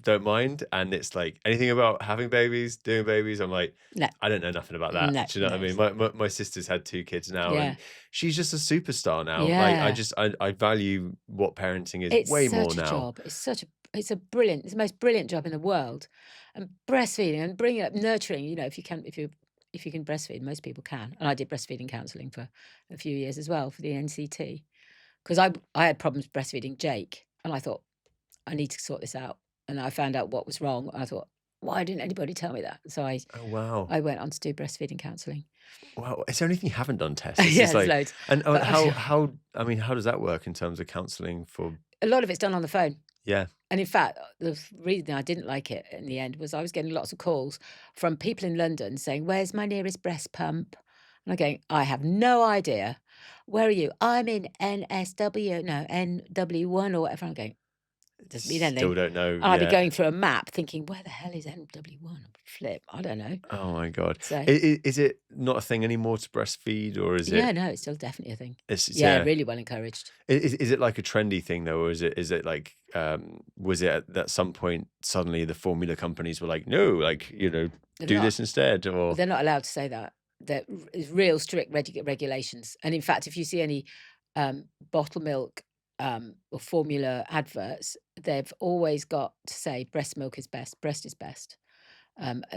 don't mind, and it's like anything about having babies, doing babies. I'm like, No, I don't know nothing about that. no, Do you know what I no. mean? My sister's had 2 kids now, Yeah, and she's just a superstar now. Like yeah. I value what parenting is It's way more such a now. job. It's the most brilliant job in the world. And breastfeeding and bringing up, nurturing. If you can breastfeed, most people can. And I did breastfeeding counselling for a few years as well for the NCT because I had problems breastfeeding Jake, and I thought I need to sort this out. And I found out what was wrong. I thought Why didn't anybody tell me that? So Oh, wow. I went on to do breastfeeding counselling. Wow. Is there anything you haven't done, Tess? This Yeah, is there's like, loads. and But I mean, how does that work in terms of counselling for, a lot of it's done on the phone. yeah, And in fact, the reason I didn't like it in the end was I was getting lots of calls from people in London saying, "Where's my nearest breast pump?" And I'm going, "I have no idea. Where are you?" "I'm in NSW, no, NW1 or whatever." I'm going, "It doesn't mean still anything." don't know And I'd be yet? going through a map thinking, "Where the hell is NW1?" Flip, I don't know. Oh my God. So, Is it not a thing anymore to breastfeed, or is yeah, it, no, it's still definitely a thing. Yeah, yeah. really well encouraged. Is it like a trendy thing though, or is it like, was it at some point suddenly the formula companies were like, no, like, They're do not. this instead, or They're not allowed to say that. There is real strict regulations, and in fact, if you see any bottle milk or formula adverts, they've always got to say breast milk is best, breast is best.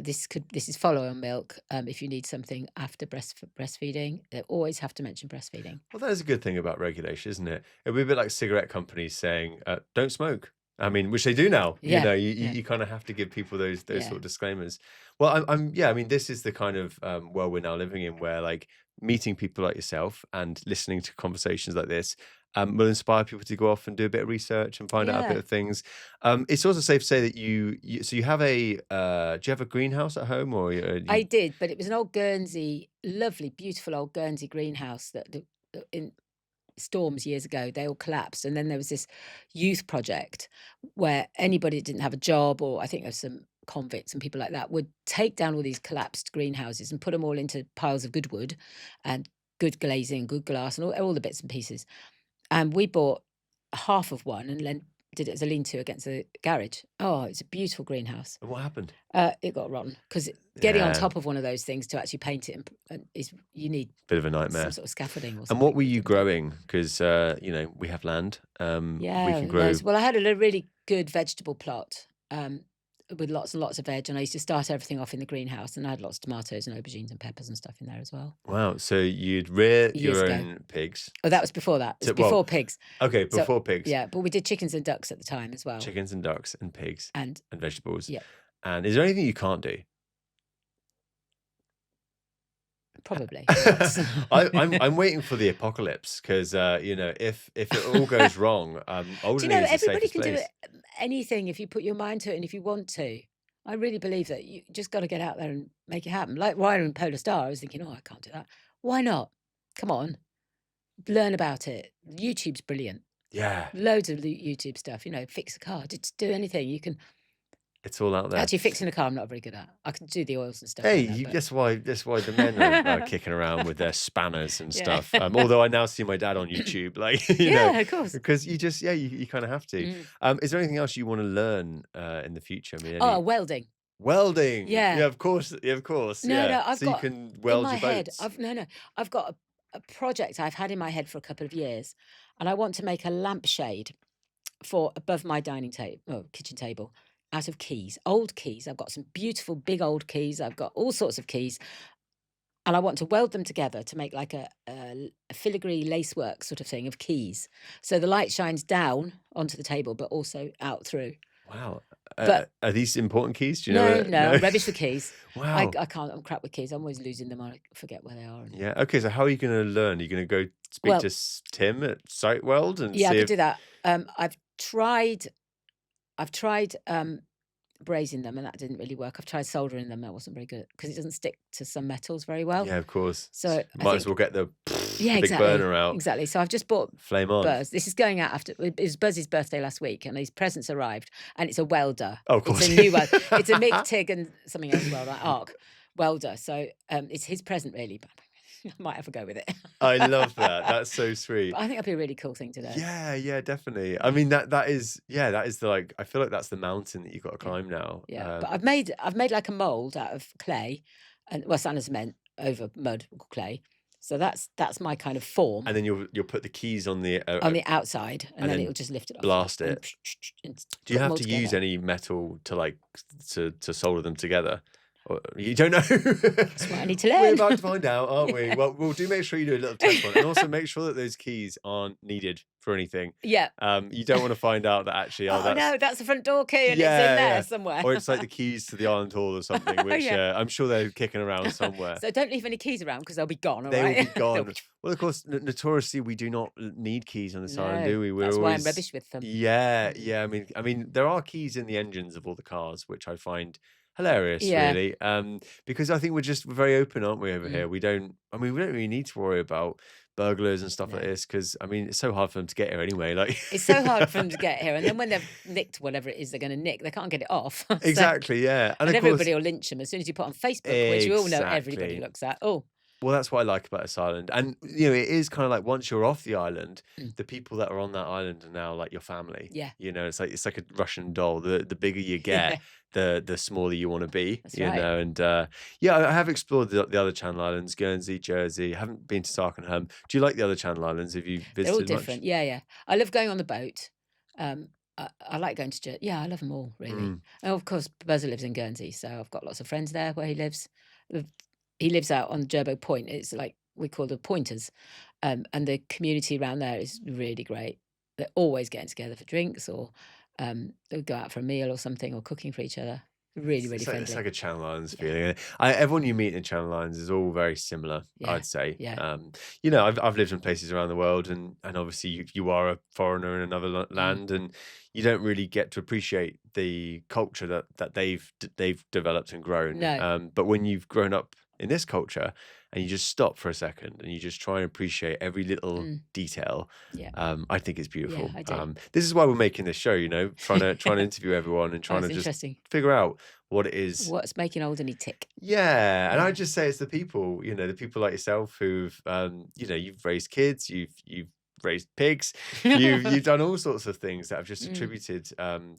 This is follow-on milk. If you need something after breastfeeding, they always have to mention breastfeeding. well, that is a good thing about regulation, isn't it? It would be a bit like cigarette companies saying, don't smoke. I mean, which they do now. Yeah, You kind of have to give people those yeah, sort of disclaimers. Well, yeah. I mean, this is the kind of world we're now living in, where like meeting people like yourself and listening to conversations like this will inspire people to go off and do a bit of research and find out a bit yeah. of things. It's also safe to say that so you have do you have a greenhouse at home, or I did, but it was an old Guernsey, lovely, beautiful old Guernsey greenhouse in storms years ago, they all collapsed. And then there was this youth project where anybody that didn't have a job, or I think there's some convicts and people like that, would take down all these collapsed greenhouses and put them all into piles of good wood and good glazing, good glass, and all the bits and pieces. And we bought half of one and then did it as a lean-to against the garage. Oh, it's a beautiful greenhouse. what happened? It got rotten because getting on Yeah, top of one of those things to actually paint it is you need bit of a some nightmare. sort of scaffolding or And what something. were you growing? Because we have land. We Yeah, can grow. loads. Well, I had a really good vegetable plot with lots and lots of veg, and I used to start everything off in the greenhouse, and I had lots of tomatoes and aubergines and peppers and stuff in there as well Wow. So you'd rear years your ago. own pigs. Oh, that was before that. It was So, well, before pigs. okay, So before pigs, yeah, but we did chickens and ducks at the time as well. chickens and ducks and pigs And and vegetables. yeah, And is there anything you can't do? probably. Yes. I'm waiting for the apocalypse, because if it all goes wrong, Do you Alderney know is the everybody safest can do place. anything if you put your mind to it and if you want to. I really believe that you just got to get out there and make it happen. Like wiring Polar Star, I was thinking, oh, I can't do that. Why not? Come on, learn about it. YouTube's brilliant. Yeah, Loads of YouTube stuff. Fix a car, just do anything. You can it's all out there. actually fixing a car. I'm not very good at. I can do the oils and stuff Hey, like that. But that's why the men are kicking around with their spanners and yeah, stuff. Although I now see my dad on YouTube, like yeah, of course. because you kind of have to. Mm. Is there anything else you want to learn in the future? I mean, Oh, any welding. welding? Yeah. Yeah, of course, yeah, of course, No, yeah. no. I've So you got can in weld my your head. boats. I've got a project I've had in my head for a couple of years, and I want to make a lampshade for above my kitchen table out of keys, old keys. I've got some beautiful big old keys. I've got all sorts of keys, and I want to weld them together to make like a filigree lacework sort of thing of keys. So the light shines down onto the table, but also out through. Wow. But Are these important keys? Do you know? no, I'm rubbish with keys. I Wow. can't. I'm crap with keys. I'm always losing them. I forget where they are. Yeah. Okay. So how are you going to learn? Are you going to go speak to Well, Tim at Sight Weld and yeah, I see could if? do that. I've tried brazing them, and that didn't really work. I've tried soldering them. That wasn't very good because it doesn't stick to some metals very well. Yeah, of course. So I Might as think, well get the yeah, big burner out. exactly. So I've just bought Flame on. Buzz. This is going out after it was Buzz's birthday last week, and his presents arrived, and it's a welder. Oh, of course. It's a new one. It's a MIG, TIG, and something else welder, arc welder. So it's his present really, but I might have a go with it. I love that. That's so sweet. But I think that'd be a really cool thing to do. Yeah, definitely. I mean that is the like, I feel like that's the mountain that you've got to climb now. Yeah, but I've made like a mold out of clay, and sand and cement over mud or clay. So that's my kind of form And then you'll put the keys on the on the outside, and then then it'll just lift it off. blast and it. and Do you put them have all to use together. any metal to like to solder them together? You don't know? That's what I need to learn. We're about to find out, aren't we? Well, we'll do make sure you do a little test one, and also make sure that those keys aren't needed for anything. Yeah. You don't want to find out that actually, Oh, no, that's the front door key and it's in there somewhere. Or it's like the keys to the Island Hall or something, which I'm sure they're kicking around somewhere. So don't leave any keys around because they'll be gone, all They right? will be gone. Well, of course, notoriously, we do not need keys on this island, No, do we? that's why I'm rubbish with them. Yeah. I mean, there are keys in the engines of all the cars, which I find hilarious, really. Because I think we're very open, aren't we, over here? We don't really need to worry about burglars and stuff like this, because I mean, it's so hard for them to get here anyway. Like, it's so hard for them to get here, and then when they've nicked whatever it is they're going to nick, they can't get it off. Exactly, yeah. And everybody will lynch them as soon as you put on Facebook, which we all know everybody looks at. Oh. Well, that's what I like about this island. And, you know, it is kind of like once you're off the island, the people that are on that island are now like your family. Yeah. You know, it's like a Russian doll. The bigger you get, the smaller you want to be. That's you know, and I have explored the other Channel Islands, Guernsey, Jersey. I haven't been to Sarkenham. Do you like the other Channel Islands? Have you visited They're all much? different. Yeah. I love going on the boat. I like going to Jersey. Yeah, I love them all, really. And of course, Buzzer lives in Guernsey, so I've got lots of friends there where he lives. He lives out on Jerbo Point. It's like we call the Pointers. And the community around there is really great. They're always getting together for drinks, or they'll go out for a meal or something, or cooking for each other. Really friendly. It's like a Channel Islands feeling. Everyone you meet in Channel Islands is all very similar, I'd say. Yeah. You know, I've lived in places around the world, and obviously you are a foreigner in another land, and you don't really get to appreciate the culture that they've developed and grown. No. But when you've grown up in this culture and you just stop for a second and you just try and appreciate every little detail, I think it's beautiful. Yeah, I do. This is why we're making this show, you know, trying to interview everyone and trying to just figure out what it is, what's making Alderney tick. And I just say it's the people, you know, the people like yourself who've you know, you've raised kids, you've raised pigs, you've done all sorts of things that have just attributed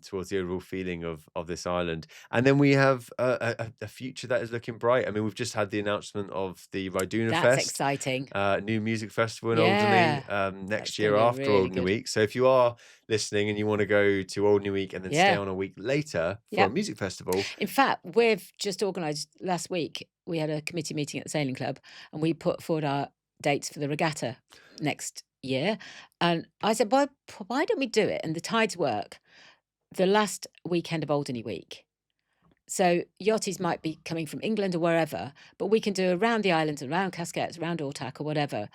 towards the overall feeling of this island. And then we have a future that is looking bright. I mean, we've just had the announcement of the Radiographer That's Fest, exciting. New music festival in Alderney next year after really Alderney Week. So if you are listening and you want to go to Alderney Week and then stay on a week later for a music festival. In fact, we've just organised last week. We had a committee meeting at the Sailing Club, and we put forward our dates for the regatta next year. And I said, why don't we do it? And the tides work the last weekend of Alderney Week. So yachties might be coming from England or wherever, but we can do around the islands, around Casquettes, around Ortac or whatever.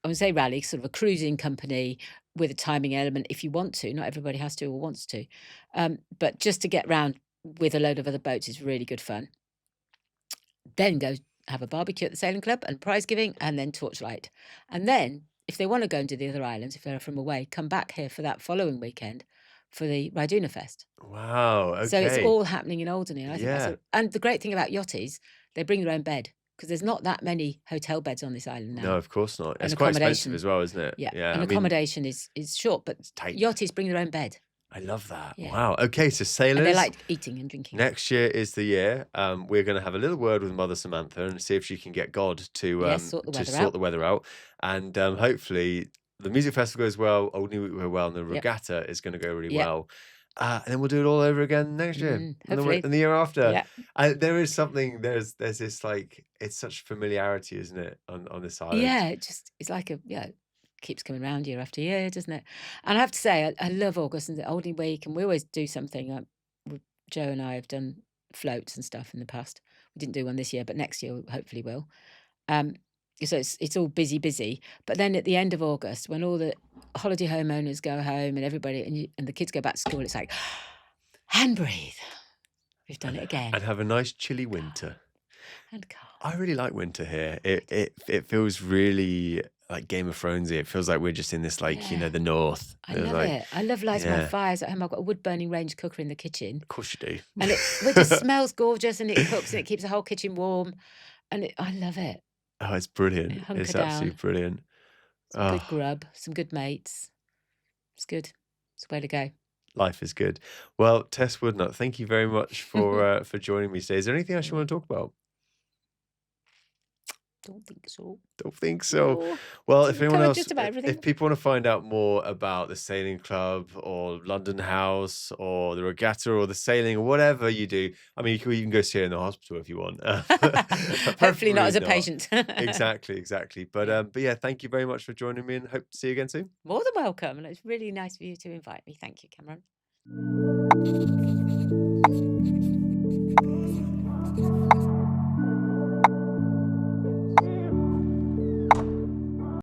I would say rally, sort of a cruising company with a timing element if you want to. Not everybody has to or wants to. But just to get round with a load of other boats is really good fun. Then go have a barbecue at the Sailing Club and prize giving, and then torchlight. And then if they want to go and do the other islands, if they're from away, come back here for that following weekend for the Ryduna Fest. Wow, okay. So it's all happening in Alderney. And I think and the great thing about yachties, they bring their own bed, because there's not that many hotel beds on this island now. No, of course not. It's quite expensive as well, isn't it? Yeah. And accommodation is short, but yachties bring their own bed. I love that. Yeah. Wow. Okay, so sailors. And they like eating and drinking. Next year is the year. We're going to have a little word with Mother Samantha and see if she can get God to sort the weather out. And hopefully the music festival goes well, Alderney Week will go well, and the regatta is going to go really well. And then we'll do it all over again next year and the year after. Yeah. And there is something, there's this like, it's such familiarity, isn't it, on this island? Yeah, it's like keeps coming around year after year, doesn't it? And I have to say, I love August and the Alderney Week, and we always do something. Joe and I have done floats and stuff in the past. We didn't do one this year, but next year hopefully will. So it's all busy. But then at the end of August, when all the holiday homeowners go home and everybody and the kids go back to school, it's like, hand breathe. We've done it again. And have a nice chilly winter. And calm. I really like winter here. It feels really like Game of Thronesy. It feels like we're just in this, like, you know, the north. I love it. I love lighting my fires at home. I've got a wood-burning range cooker in the kitchen. Of course you do. And it just smells gorgeous, and it cooks, and it keeps the whole kitchen warm. And I love it. Oh, it's brilliant. It's absolutely brilliant. Some good grub, some good mates. It's good. It's the way to go. Life is good. Well, Tess Woodnutt, thank you very much for joining me today. Is there anything else you want to talk about? Don't think so. Don't think so. No, Well, if we've anyone covered else, just about if everything. people want to find out more about the sailing club or London House or the regatta or the sailing or whatever you do, I mean, you can even go see it in the hospital if you want. But Hopefully not preferably as a not. patient. Exactly. Yeah. But yeah, thank you very much for joining me and hope to see you again soon. More than welcome. And it's really nice of you to invite me. Thank you, Cameron.